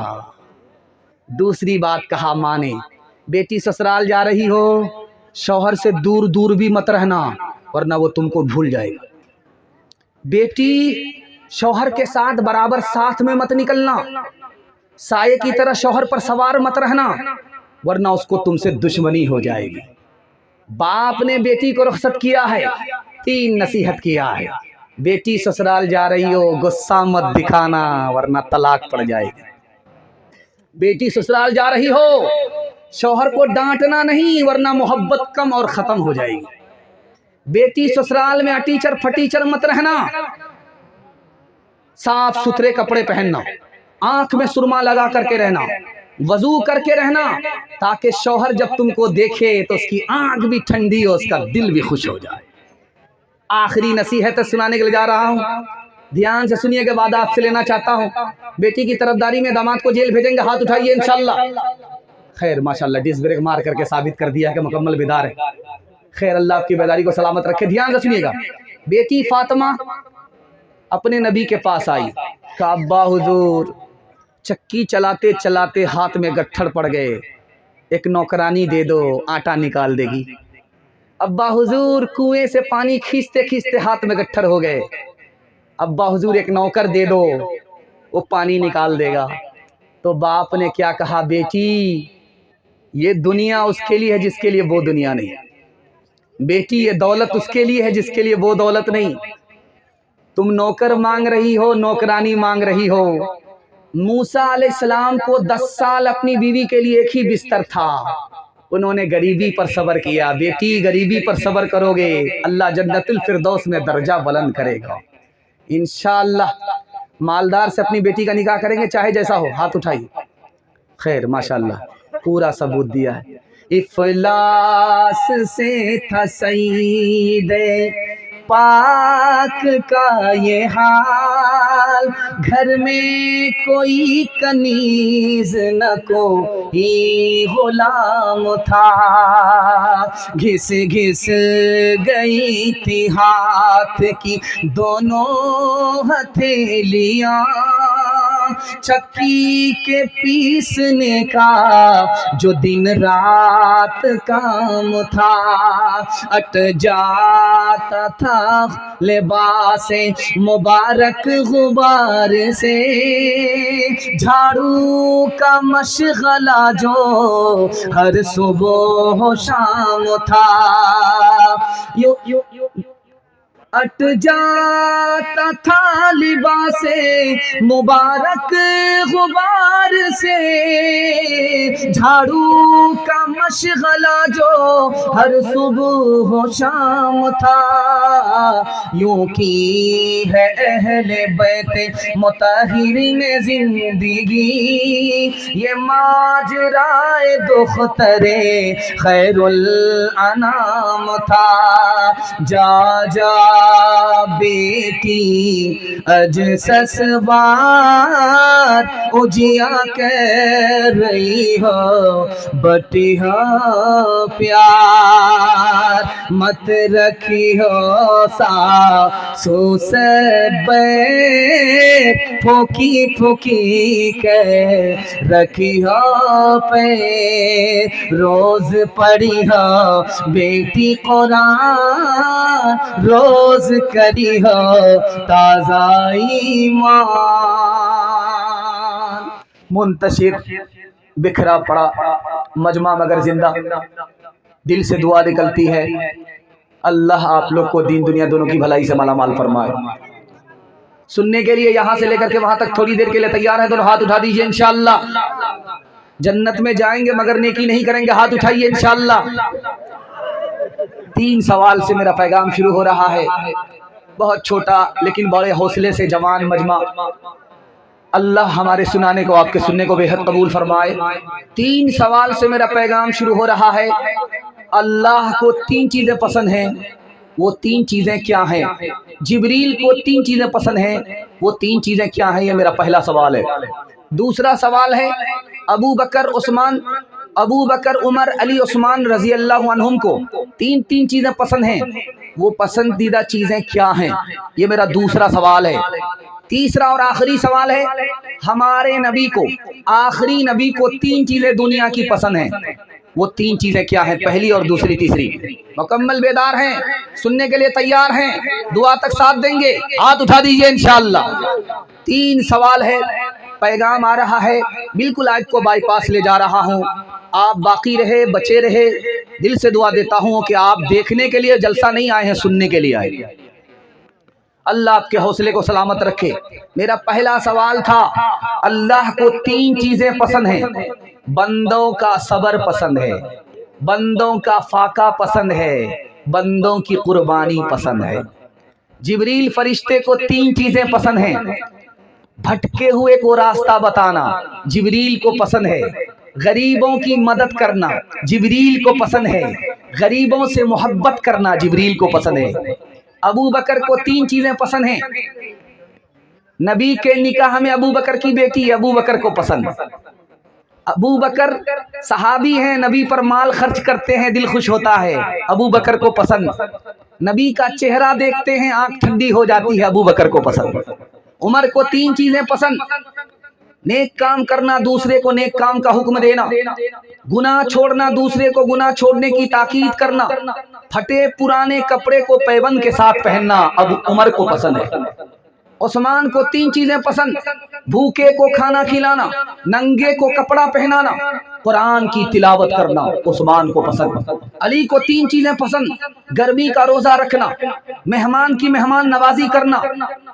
दूसरी बात कहा माँ ने, बेटी ससुराल जा रही हो, शौहर से दूर दूर भी मत रहना, वरना वो तुमको भूल जाएगा। बेटी शौहर के साथ बराबर साथ में मत निकलना, साये की तरह शौहर पर सवार मत रहना, वरना उसको तुमसे दुश्मनी हो जाएगी। बाप ने बेटी को रुखसत किया है, 3 नसीहत किया है। बेटी ससुराल जा रही हो, गुस्सा मत दिखाना वरना तलाक पड़ जाएगी। बेटी ससुराल जा रही हो, शौहर को डांटना नहीं वरना मोहब्बत कम और खत्म हो जाएगी। बेटी ससुराल में अटीचर फटीचर मत रहना, साफ सुथरे कपड़े पहनना, आंख में सुरमा लगा करके रहना, वजू करके रहना, ताकि शौहर जब तुमको देखे तो उसकी आंख भी ठंडी हो, उसका दिल भी खुश हो जाए। आखिरी नसीहत सुनाने के लिए जा रहा हूँ, ध्यान से सुनिए के बाद आपसे लेना चाहता हूँ। बेटी की तरफदारी में दामाद को जेल भेजेंगे, हाथ उठाइए इंशाल्लाह। खैर माशाल्लाह, डिस्क ब्रेक मार करके साबित कर दिया कि मुकम्मल बेदार है। खैर अल्लाह आपकी बेदारी को सलामत रखे। ध्यान से सुनिएगा। बेटी फातिमा अपने नबी के पास आई, कहा अब्बा हुजूर, चक्की चलाते चलाते हाथ में गट्ठर पड़ गए, एक नौकरानी दे दो, आटा निकाल देगी। अब्बा हुजूर, कुएं से पानी खींचते खींचते हाथ में गट्ठर हो गए। अब्बा हुजूर, एक नौकर दे दो, वो पानी निकाल देगा। तो बाप ने क्या कहा, बेटी ये दुनिया उसके लिए है जिसके लिए वो दुनिया नहीं। बेटी ये दौलत उसके लिए है जिसके लिए वो दौलत नहीं। तुम नौकर मांग रही हो, नौकरानी मांग रही हो। मूसा अलैहिस्सलाम को 10 साल अपनी बीवी के लिए एक ही बिस्तर था, उन्होंने गरीबी पर सब्र किया। बेटी गरीबी पर सब्र करोगे, अल्लाह जन्नतुल फिरदौस में दर्जा बुलंद करेगा इंशाअल्लाह। मालदार से अपनी बेटी का निकाह करेंगे, चाहे जैसा हो। हाथ उठाइए। खैर माशाअल्लाह, पूरा सबूत दिया है। इफलास से था सईदे पाक का ये हाल, घर में कोई कनीज न कोई गुलाम था। घिस घिस गई थी हाथ की दोनों हथेलियाँ, चक्की के पीसने का जो दिन रात काम था। अट जाता था लिबासे मुबारक गुबार से, झाड़ू का मशगला जो हर सुबह शाम था। यो यो अट जाता था लिबासे मुबारक गुबार से, झाड़ू का मशगला जो हर सुबह शाम था। यूं की है अहले बैत मुतहिरीन जिंदगी, ये माजराए दुख्तरे खैरुल अनाम था। जा जा बेटी अज ससवार, उजिया कह रही हो बटी हो प्यार, मत रखी हो सासू से बैर, फूकी फूकी कह रखी हो पे, रोज पढ़ी हो बेटी कुरान, रोज करी हो ताज़ा ईमान। मुंतशिर बिखरा पड़ा मजमा मगर जिंदा, दिल से दुआ निकलती है, अल्लाह आप लोग को दीन दुनिया दोनों की भलाई से माला माल फरमाए। सुनने के लिए यहाँ से लेकर के वहां तक थोड़ी देर के लिए तैयार है? दोनों हाथ उठा दीजिए इंशाअल्लाह। जन्नत में जाएंगे मगर नेकी नहीं करेंगे, हाथ उठाइए इंशाअल्लाह। 3 सवाल से मेरा पैगाम शुरू हो रहा है, बहुत छोटा लेकिन बड़े हौसले से जवान मजमा। अल्लाह हमारे सुनाने को आपके सुनने को बेहद कबूल फरमाए। 3 सवाल से मेरा पैगाम शुरू हो रहा है। अल्लाह को 3 चीजें पसंद हैं, वो 3 चीजें क्या हैं? जिब्रील को 3 चीजें पसंद हैं, वो 3 चीजें क्या हैं? ये मेरा पहला सवाल है। दूसरा सवाल है, अबू बकर उमर अली उस्मान रजी अल्लाह अन्हुम को 3 चीजें पसंद हैं, वो पसंदीदा चीजें क्या हैं? ये मेरा दूसरा सवाल है। तीसरा और आखिरी सवाल है, हमारे नबी को, आखिरी नबी को 3 चीजें दुनिया की पसंद हैं, वो 3 चीजें क्या हैं? पहली और दूसरी तीसरी। मुकम्मल बेदार हैं, सुनने के लिए तैयार हैं, दुआ तक साथ देंगे? हाथ उठा दीजिए इंशाअल्लाह। 3 सवाल है, पैगाम आ रहा है, बिल्कुल आज को बाईपास ले जा रहा हूँ। आप बाकी रहे, बचे रहे। दिल से दुआ देता हूँ कि आप देखने के लिए जलसा नहीं आए हैं, सुनने के लिए आए। अल्लाह आपके हौसले को सलामत रखे। मेरा पहला सवाल था, अल्लाह को 3 चीजें पसंद हैं। बंदों का सब्र पसंद है, बंदों का फाका पसंद है, बंदों की कुर्बानी पसंद है। जिब्रील फरिश्ते को 3 चीजें पसंद हैं। भटके हुए को रास्ता बताना जिब्रील को पसंद है, गरीबों की मदद करना जिब्रील को पसंद है, गरीबों से मोहब्बत करना जिब्रील को पसंद है। अबू बकर को 3 चीजें पसंद हैं। नबी के निकाह में अबू बकर की बेटी अबू बकर को पसंद। अबू बकर सहाबी हैं, नबी पर माल खर्च करते हैं, दिल खुश होता है, अबू बकर को पसंद। नबी का चेहरा देखते हैं, आंख ठंडी हो जाती है, अबू बकर को पसंद। उमर को 3 चीजें पसंद। नेक काम करना, दूसरे को नेक काम का हुक्म देना, गुनाह छोड़ना, दूसरे को गुनाह छोड़ने की ताकीद करना, फटे पुराने कपड़े को पैबंद के साथ पहनना अब उमर को पसंद है। उस्मान को 3 चीजें पसंद। भूखे को खाना खिलाना, नंगे को कपड़ा पहनाना, कुरान की तिलावत करना उस्मान को पसंद। अली को 3 चीजें पसंद। गर्मी का रोजा रखना, मेहमान की मेहमान नवाजी करना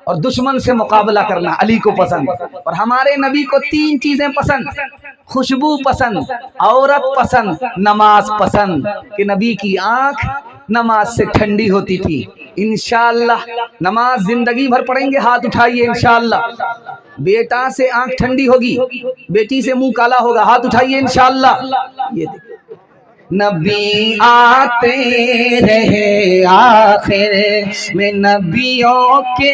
और दुश्मन से मुकाबला करना अली को पसंद। और हमारे नबी को 3 चीजें पसंद। खुशबू पसंद, औरत पसंद, नमाज पसंद, कि नबी की आंख नमाज से ठंडी होती थी। इंशाअल्लाह नमाज जिंदगी भर पढ़ेंगे, हाथ उठाइए इंशाअल्लाह। बेटा से आंख ठंडी होगी, बेटी से मुंह काला होगा, हाथ उठाइए इंशाअल्लाह। ये नबी आते रहे आखिर में नबियों के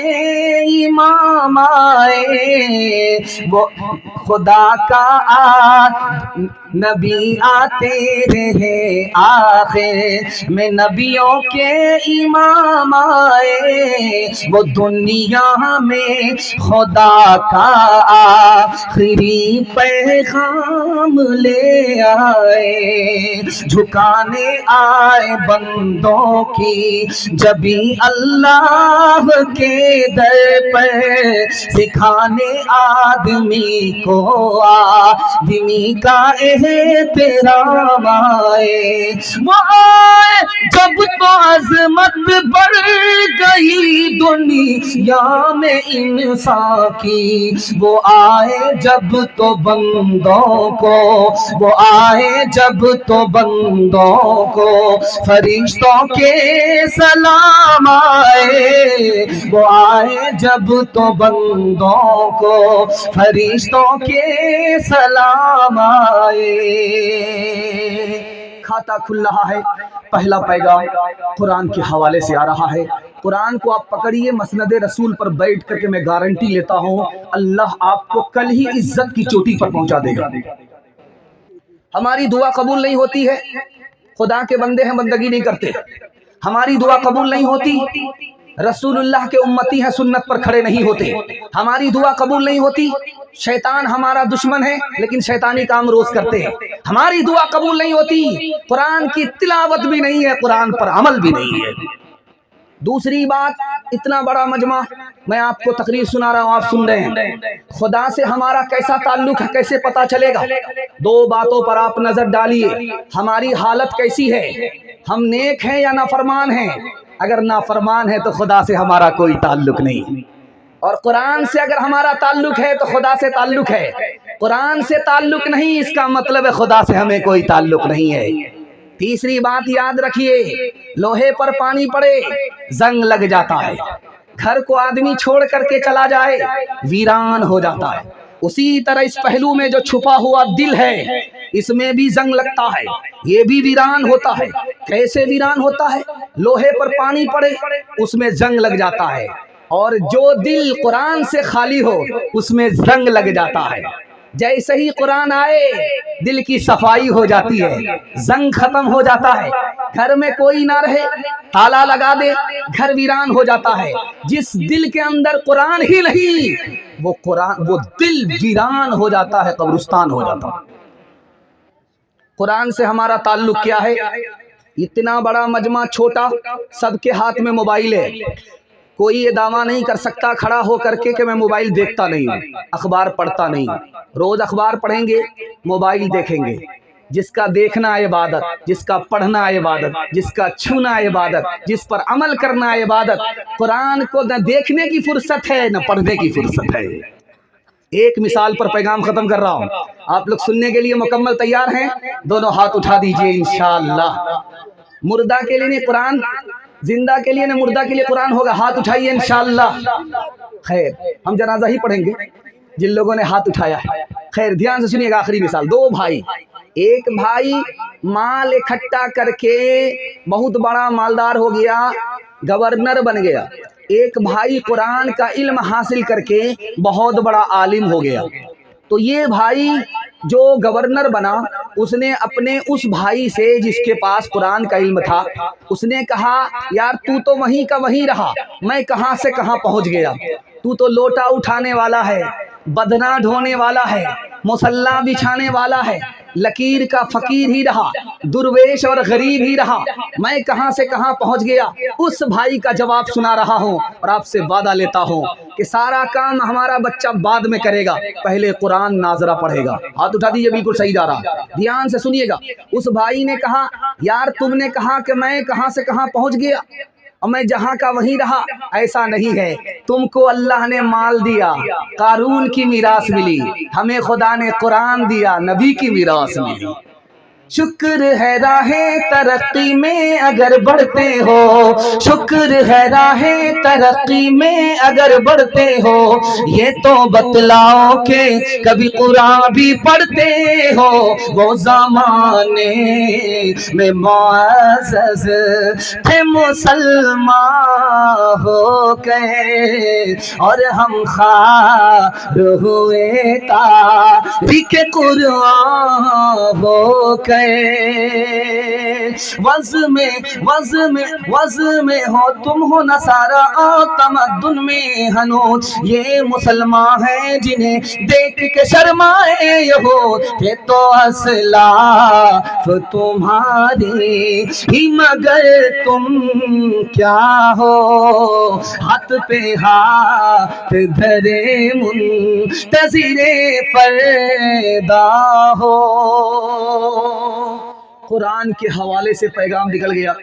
इमाम आए, वो खुदा का नबी आते रहे आखिर में नबियों के इमाम आए, वो दुनिया में खुदा का आखिरी पैगाम ले आए। झुकाने आए बंदों की जबी अल्लाह के दर पर, सिखाने आदमी को आदमी का एहतराम आए। वो आए जब तो अजमत बढ़ गई दुनिया में इंसान की, वो आए जब तो बंदों को, वो आए जब तो बंदों को फरिश्तों के सलाम आए, वो आए जब तो बंदों को फरिश्तों के सलाम आए। खाता खुल रहा है, पहला पैगाम कुरान के हवाले से आ रहा है। कुरान को आप पकड़िए, मसनद रसूल पर बैठ करके मैं गारंटी लेता हूँ अल्लाह आपको कल ही इज्जत की चोटी पर पहुंचा देगा। हमारी दुआ कबूल नहीं होती है, खुदा के बंदे हैं, बंदगी नहीं करते, हमारी दुआ कबूल नहीं होती। रसूलुल्लाह के उम्मती हैं, सुन्नत पर खड़े नहीं होते, हमारी दुआ कबूल नहीं होती। शैतान हमारा दुश्मन है लेकिन शैतानी काम रोज करते हैं, हमारी दुआ कबूल नहीं होती। कुरान की तिलावत भी नहीं है, कुरान पर अमल भी नहीं है। दूसरी बात, इतना बड़ा मजमा मैं आपको तकरीर सुना रहा हूँ, आप सुन रहे हैं, खुदा से हमारा कैसा ताल्लुक है कैसे पता चलेगा? 2 बातों पर आप नजर डालिए, हमारी हालत कैसी है, हम नेक हैं या नाफरमान हैं। अगर नाफरमान है तो खुदा से हमारा कोई ताल्लुक नहीं, और कुरान से अगर हमारा ताल्लुक है तो खुदा से ताल्लुक है। कुरान से ताल्लुक नहीं, इसका मतलब है खुदा से हमें कोई ताल्लुक नहीं है। तीसरी बात याद रखिए, लोहे पर पानी पड़े जंग लग जाता है, घर को आदमी छोड़ करके चला जाए वीरान हो जाता है। उसी तरह इस पहलू में जो छुपा हुआ दिल है, इसमें भी जंग लगता है, ये भी वीरान होता है। कैसे वीरान होता है? लोहे पर पानी पड़े उसमें जंग लग जाता है, और जो दिल कुरान से खाली हो उसमें जंग लग जाता है। जैसे ही कुरान आए दिल की सफाई हो जाती है, जंग खत्म हो जाता है। घर में कोई ना रहे, ताला लगा दे, घर वीरान हो जाता है। जिस दिल के अंदर कुरान ही नहीं, वो दिल वीरान हो जाता है, कब्रिस्तान हो जाता है। कुरान से हमारा ताल्लुक क्या है? इतना बड़ा मजमा छोटा, सबके हाथ में मोबाइल है, कोई ये दावा नहीं कर सकता खड़ा हो करके कि मैं मोबाइल देखता नहीं हूँ, अखबार पढ़ता नहीं हूँ। रोज अखबार पढ़ेंगे, मोबाइल देखेंगे। जिसका देखना इबादत, जिसका पढ़ना इबादत, जिसका छूना इबादत, जिस पर अमल करना इबादत। कुरान को न देखने की फुर्सत है न पढ़ने की फुर्सत है। एक मिसाल पर पैगाम खत्म कर रहा हूँ। आप लोग सुनने के लिए मुकम्मल तैयार हैं? दोनों हाथ उठा दीजिए इंशाअल्लाह। मुर्दा के लिए नहीं कुरान, जिंदा के लिए नहीं मुर्दा के लिए कुरान होगा। हाथ उठाइए इंशाअल्लाह। खैर, हम जनाजा ही पढ़ेंगे जिन लोगों ने हाथ उठाया है। खैर, ध्यान से सुनिएगा। आखिरी मिसाल, दो भाई, एक भाई माल इकट्ठा करके बहुत बड़ा मालदार हो गया, गवर्नर बन गया। एक भाई कुरान का इल्म हासिल करके बहुत बड़ा आलिम हो गया। तो ये भाई जो गवर्नर बना, उसने अपने उस भाई से जिसके पास कुरान का इल्म था, उसने कहा यार तू तो वहीं का वहीं रहा, मैं कहाँ से कहाँ पहुँच गया। तू तो लोटा उठाने वाला है, बदना ढोने वाला है, मुसल्ला बिछाने वाला है, लकीर का फकीर ही रहा, दुर्वेश और गरीब ही रहा, मैं कहां से कहां पहुंच गया। उस भाई का जवाब सुना रहा हूं और आपसे वादा लेता हूं कि सारा काम हमारा बच्चा बाद में करेगा, पहले कुरान नाजरा पढ़ेगा। हाथ उठा दीजिए, बिल्कुल सही जा रहा। ध्यान से सुनिएगा। उस भाई ने कहा यार तुमने कहा कि मैं कहां से कहां पहुंच गया और मैं जहां का वहीं रहा। ऐसा नहीं है, तुमको अल्लाह ने माल दिया, कारून की मीरास मिली, हमें खुदा ने कुरान दिया, नबी की मीरास मिली। शुक्र है राहे तरक्की में अगर बढ़ते हो, शुक्र है राहे तरक्की में अगर बढ़ते हो, ये तो बतलाओ के कभी कुरान भी पढ़ते हो। वो ज़माने में मुअज़्ज़ज़ थे मुसलमान हो गए और हम खार हुए तारीख़ कुरान हो गए। वज़ में हो तुम हो नसारा और तमद्दुन में हनूज, ये मुसलमान हैं जिन्हें देख के शर्माए हो। ये तो असलाफ तुम्हारी ही मगर तुम क्या हो, हाथ पे हाथ धरे मुंतज़िरे फ़रदा हो। कुरान के हवाले से पैगाम निकल गया।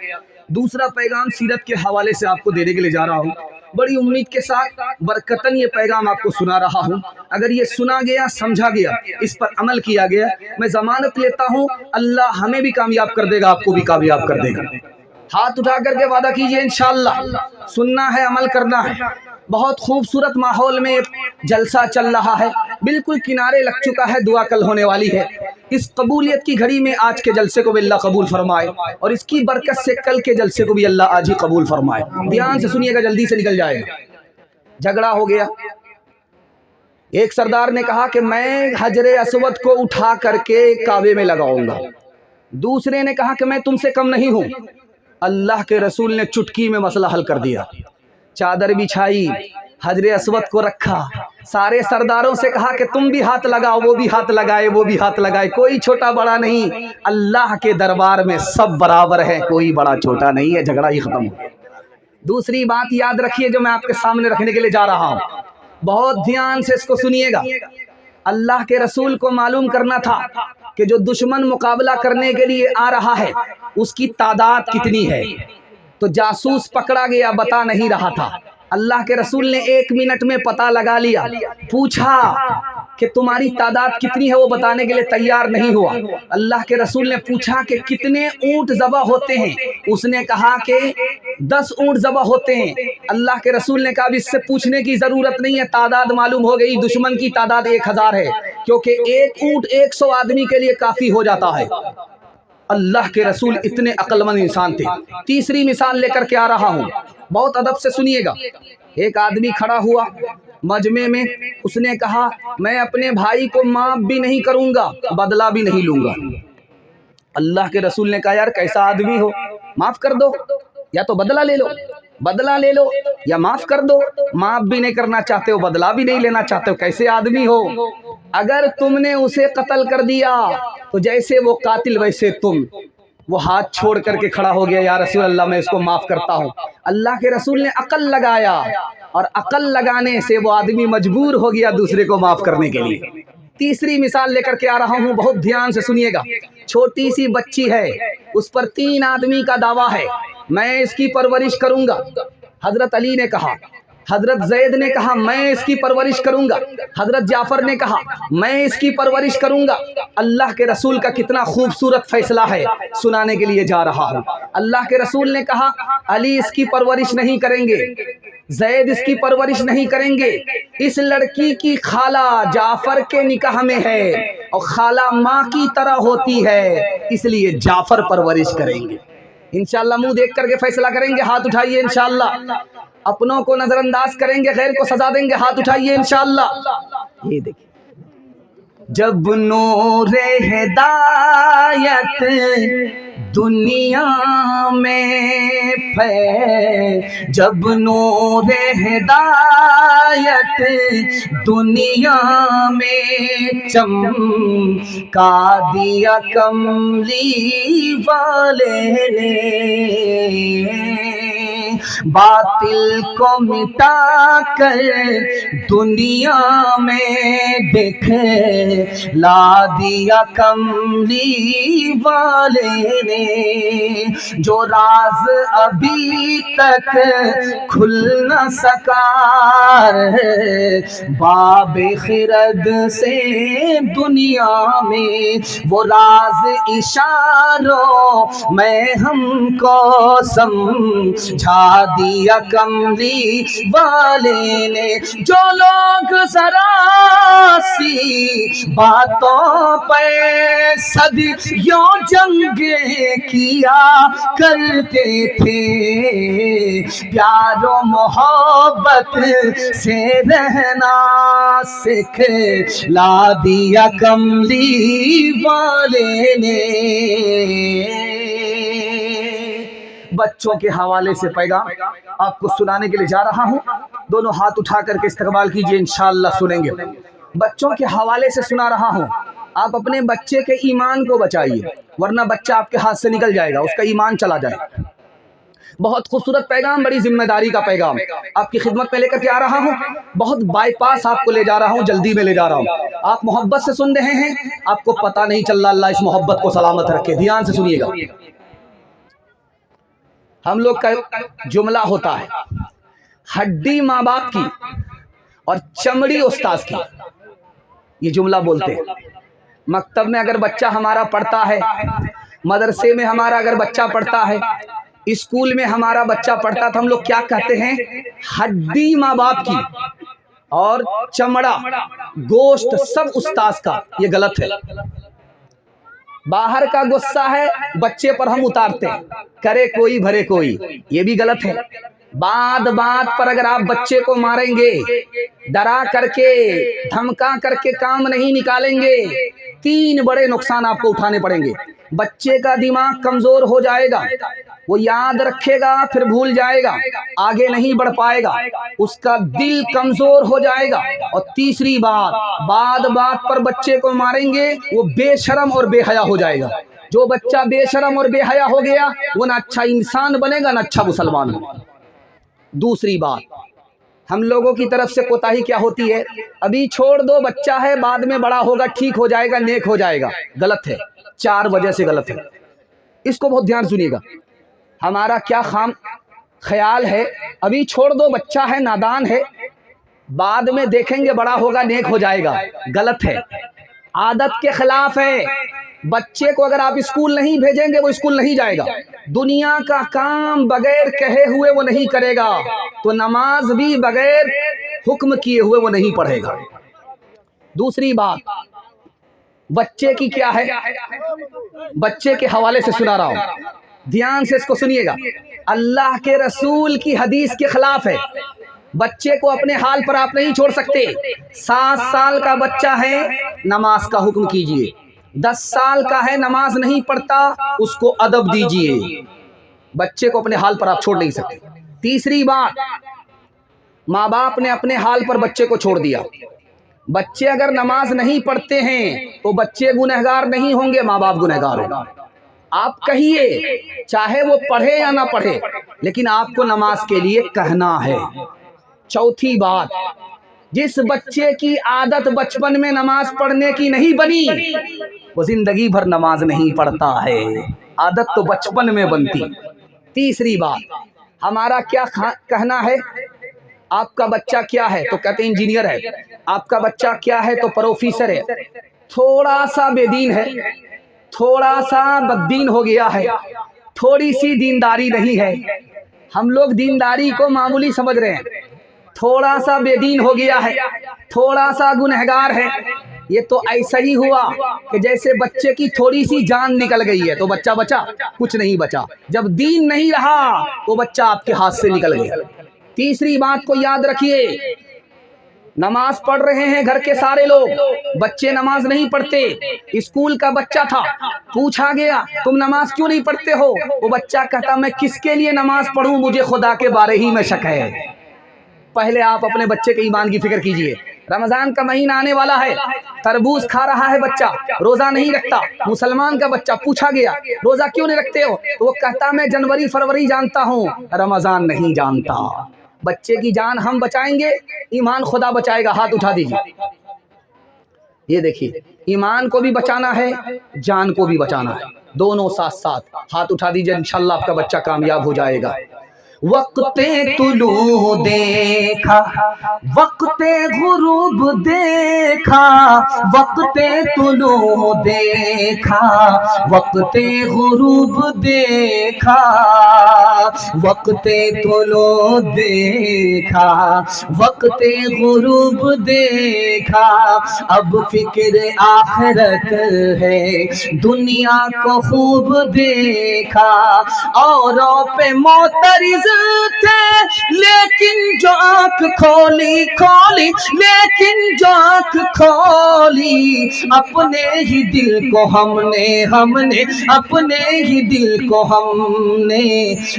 दूसरा पैगाम सीरत के हवाले से आपको देने के लिए जा रहा हूँ। बड़ी उम्मीद के साथ बरकतन ये पैगाम आपको सुना रहा हूँ। अगर ये सुना गया, समझा गया, इस पर अमल किया गया, मैं जमानत लेता हूँ अल्लाह हमें भी कामयाब कर देगा, आपको भी कामयाब कर देगा। हाथ उठा करके वादा कीजिए इंशाअल्लाह। सुनना है, अमल करना है। बहुत खूबसूरत माहौल में जलसा चल रहा है, बिल्कुल किनारे लग चुका है, दुआ कल होने वाली है। इस कबूलियत की घड़ी में आज के जलसे को भी अल्लाह कबूल फरमाए और इसकी बरकत से कल के जलसे को भी अल्लाह आज ही कबूल फरमाए। ध्यान से सुनिएगा, जल्दी से निकल जाएगा। झगड़ा हो गया। एक सरदार ने कहा कि मैं हजरे अस्वद को उठा करके काबे में लगाऊंगा। दूसरे ने कहा कि मैं तुमसे कम नहीं हूं। अल्लाह के रसूल ने चुटकी में मसला हल कर दिया। चादर बिछाई, हजरे अस्वद को रखा, सारे सरदारों से कहा कि तुम भी हाथ लगाओ, वो भी हाथ लगाए, वो भी हाथ लगाए, कोई छोटा बड़ा नहीं। अल्लाह के दरबार में सब बराबर है, कोई बड़ा छोटा नहीं है। झगड़ा ही खत्म हो। दूसरी बात याद रखिए जो मैं आपके सामने रखने के लिए जा रहा हूँ, बहुत ध्यान से इसको सुनिएगा। अल्लाह के रसूल को मालूम करना था कि जो दुश्मन मुकाबला करने के लिए आ रहा है उसकी तादाद कितनी है। तो जासूस पकड़ा गया, बता नहीं रहा था। अल्लाह के रसूल ने 1 मिनट में पता लगा लिया। पूछा कि तुम्हारी तादाद कितनी है, वो बताने के लिए तैयार नहीं हुआ। अल्लाह के रसूल ने पूछा कि कितने ऊंट ज़बह होते हैं, उसने कहा कि 10 ऊंट ज़बह होते हैं। अल्लाह के रसूल ने कहा इससे पूछने की ज़रूरत नहीं है, तादाद मालूम हो गई। दुश्मन की तादाद 1000 है, क्योंकि 1 ऊंट 100 आदमी के लिए काफ़ी हो जाता है। अल्लाह के रसूल इतने अक्लमंद इंसान थे। तीसरी मिसाल लेकर के आ रहा हूँ, बहुत अदब से सुनिएगा। एक आदमी खड़ा हुआ मजमे में, उसने कहा मैं अपने भाई को माफ भी नहीं करूंगा, बदला भी नहीं लूंगा। अल्लाह के रसूल ने कहा यार कैसा आदमी हो, माफ कर दो या तो बदला ले लो, बदला ले लो या माफ कर दो। माफ भी नहीं करना चाहते हो, बदला भी नहीं लेना चाहते हो, कैसे आदमी हो। अगर तुमने उसे कत्ल कर दिया तो जैसे वो कातिल वैसे तुम, वो हाथ छोड़ करके खड़ा हो गया, या रसूल अल्लाह मैं इसको माफ करता हूँ। अल्लाह के रसूल ने अकल लगाया और अकल लगाने से वो आदमी मजबूर हो गया दूसरे को माफ करने के लिए। तीसरी मिसाल लेकर के आ रहा हूँ, बहुत ध्यान से सुनिएगा। छोटी सी बच्ची है, उस पर 3 आदमी का दावा है, मैं इसकी परवरिश करूंगा। हजरत अली ने कहा, हजरत जैद ने कहा मैं इसकी परवरिश करूंगा, हजरत जाफर ने कहा मैं इसकी परवरिश करूंगा। अल्लाह के रसूल का कितना खूबसूरत फैसला है, सुनाने के लिए जा रहा हूं। अल्लाह के रसूल ने कहा अली इसकी परवरिश नहीं करेंगे, जैद इसकी परवरिश नहीं करेंगे, इस लड़की की खाला जाफर के निकाह में है और खाला माँ की तरह होती है, इसलिए जाफर परवरिश करेंगे। इंशाअल्लाह मुंह देख करके फैसला करेंगे, हाथ उठाइए इंशाअल्लाह। अपनों को नजरअंदाज करेंगे, गैर को सजा देंगे, हाथ उठाइए इंशाअल्लाह। ये देखिए, जब नूरे हिदायत दुनिया में जब नूरे हिदायत दुनिया में चमका दिया कमली वाले ने, बातिल को मिटा कर दुनिया में देखे ला दिया कमली वाले ने, जो राज अभी तक खुल न सका बाबे खिरद से दुनिया में, वो राज इशारों में हमको समझा दिया कमली वाले ने। जो लोग जरा सी बातों पे सदियों जंगे किया करते थे, प्यारो मोहब्बत से रहना सिखला दिया कमली वाले ने। बच्चों के हवाले से पैगाम आपको सुनाने के लिए जा रहा हूं। दोनों हाथ उठा करके इस्तकबाल कीजिए, इंशाअल्लाह सुनेंगे। बच्चों के हवाले से सुना रहा हूं। आप अपने बच्चे के ईमान को बचाइए, वरना बच्चा आपके हाथ से निकल जाएगा, उसका ईमान चला जाएगा। बहुत खूबसूरत पैगाम, बड़ी जिम्मेदारी का पैगाम आपकी खिदमत में लेकर के आ रहा हूँ। बहुत बाईपास आपको ले जा रहा हूँ, जल्दी में ले जा रहा हूँ। आप मोहब्बत से सुन रहे हैं, आपको पता नहीं चल रहा। अल्लाह इस मोहब्बत को सलामत रखे। ध्यान से सुनिएगा। हम लोग का जुमला होता है, हड्डी माँ बाप की और चमड़ी उस्ताद की, ये जुमला बोलते हैं। मकतब में अगर बच्चा हमारा पढ़ता है, मदरसे में हमारा अगर बच्चा पढ़ता है, स्कूल में हमारा बच्चा पढ़ता, तो हम लोग क्या कहते हैं, हड्डी माँ बाप की और चमड़ा गोश्त सब उस्ताद का। ये गलत है। बाहर का गुस्सा है बच्चे पर हम उतारते हैं, करे कोई भरे कोई, ये भी गलत है। बात बात पर अगर आप बच्चे को मारेंगे, डरा करके धमका करके काम नहीं निकालेंगे, 3 बड़े नुकसान आपको उठाने पड़ेंगे। बच्चे का दिमाग कमजोर हो जाएगा, वो याद रखेगा फिर भूल जाएगा, आगे नहीं बढ़ पाएगा, उसका दिल कमजोर हो जाएगा। और तीसरी बात बात पर बच्चे को मारेंगे, वो बेशरम और बेहया हो जाएगा। जो बच्चा बेशरम और बेहया हो गया, वो ना अच्छा इंसान बनेगा ना अच्छा मुसलमान बनेगा। दूसरी बात, हम लोगों की तरफ से कोताही क्या होती है, अभी छोड़ दो, बच्चा है, बाद में बड़ा होगा, ठीक हो जाएगा, नेक हो जाएगा। गलत है, 4 वजह से गलत है। इसको बहुत ध्यान सुनिएगा। हमारा क्या ख्याल है, अभी छोड़ दो, बच्चा है, नादान है, बाद में देखेंगे बड़ा होगा, नेक हो जाएगा। गलत है, आदत के खिलाफ है। बच्चे को अगर आप स्कूल नहीं भेजेंगे, वो स्कूल नहीं जाएगा। दुनिया का काम बगैर कहे हुए वो नहीं करेगा, तो नमाज भी बगैर हुक्म किए हुए वो नहीं पढ़ेगा। दूसरी बात, बच्चे की क्या है, बच्चे के हवाले से सुना रहा हूं, ध्यान से इसको सुनिएगा। अल्लाह के रसूल की हदीस के खिलाफ है। बच्चे को अपने हाल पर आप नहीं छोड़ सकते। 7 साल का बच्चा है, नमाज का हुक्म कीजिए। 10 साल का है, नमाज नहीं पढ़ता, उसको अदब दीजिए। बच्चे को अपने हाल पर आप छोड़ नहीं सकते। तीसरी बात, माँ बाप ने अपने हाल पर बच्चे को छोड़ दिया। बच्चे अगर नमाज नहीं पढ़ते हैं तो बच्चे गुनहगार नहीं होंगे, माँ बाप गुनहगार होंगे। आप कहिए, चाहे वो पढ़े या ना पढ़े, लेकिन आपको नमाज के लिए कहना है। चौथी बात, जिस बच्चे की आदत बचपन में नमाज पढ़ने की नहीं बनी, वो जिंदगी भर नमाज नहीं पढ़ता है। आदत तो बचपन में बनती। तीसरी बात, हमारा क्या कहना है, आपका बच्चा क्या है तो कहते इंजीनियर है, आपका बच्चा क्या है तो प्रोफेसर है। थोड़ा सा बेदीन है, थोड़ा सा बद्दीन हो गया है, थोड़ी सी दीनदारी नहीं है। हम लोग दीनदारी को मामूली समझ रहे हैं, थोड़ा सा बेदीन हो गया है, थोड़ा सा गुनहगार है। ये तो ऐसा ही हुआ कि जैसे बच्चे की थोड़ी सी जान निकल गई है तो बच्चा बचा, कुछ नहीं बचा। जब दीन नहीं रहा तो बच्चा आपके हाथ से निकल गया। तीसरी बात को याद रखिए, नमाज पढ़ रहे हैं घर के सारे लोग, बच्चे नमाज नहीं पढ़ते। स्कूल का बच्चा था, पूछा गया तुम नमाज क्यों नहीं पढ़ते हो, वो बच्चा कहता मैं किसके लिए नमाज पढ़ूं, मुझे खुदा के बारे ही में शक है। पहले आप अपने बच्चे के ईमान की फिक्र कीजिए। रमजान का महीना आने वाला है, तरबूज खा रहा है बच्चा, रोजा नहीं रखता। मुसलमान का बच्चा, पूछा गया रोजा क्यों नहीं रखते हो, तो वो कहता मैं जनवरी फरवरी जानता हूँ, रमजान नहीं जानता। बच्चे की जान हम बचाएंगे, ईमान खुदा बचाएगा। हाथ उठा दीजिए। ये देखिए, ईमान को भी बचाना है, जान को भी बचाना है, दोनों साथ साथ। हाथ उठा दीजिए, इंशाल्लाह आपका बच्चा कामयाब हो जाएगा। वक्ते तुलू देखा, वक्ते गुरूब देखा, वक्ते तुलू देखा, वक्ते गुरूब देखा, वक्ते तुलू देखा, वक्ते गुरूब देखा। अब फिक्र आखिरत है, दुनिया को खूब देखा। औरों पे मोतरिज थे, लेकिन जो आँख खोली खोली, लेकिन जो आँख खोली, अपने ही दिल को हमने अपने ही दिल को हमने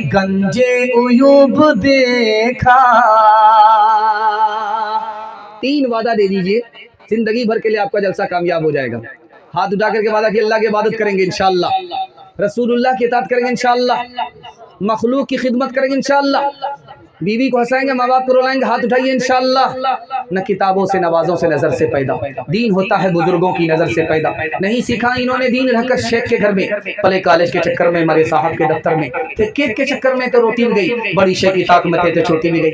गंजे उयूब देखा। 3 वादा दे दीजिए, जिंदगी भर के लिए आपका जलसा कामयाब हो जाएगा। हाथ उठा करके वादा कि अल्लाह की इबादत करेंगे इंशाअल्लाह, रसूलुल्लाह की इताअत करेंगे इंशाअल्लाह, मखलूक की खिदमत करेंगे इंशाअल्लाह, बीवी को हंसाएंगे, माँ बाप को रुलाएंगे। हाथ उठाइए इंशाअल्लाह। न किताबों से नवाजों से नजर से पैदा, दीन होता है बुजुर्गों की नजर से पैदा। नहीं सीखा इन्होंने दीन रहकर शेख के घर में, पले कॉलेज के चक्कर में, मरे साहब के दफ्तर में, केक के चक्कर में तो रोटी भी गई, बड़ी शेख की ताक में थे तो छोटी भी गई।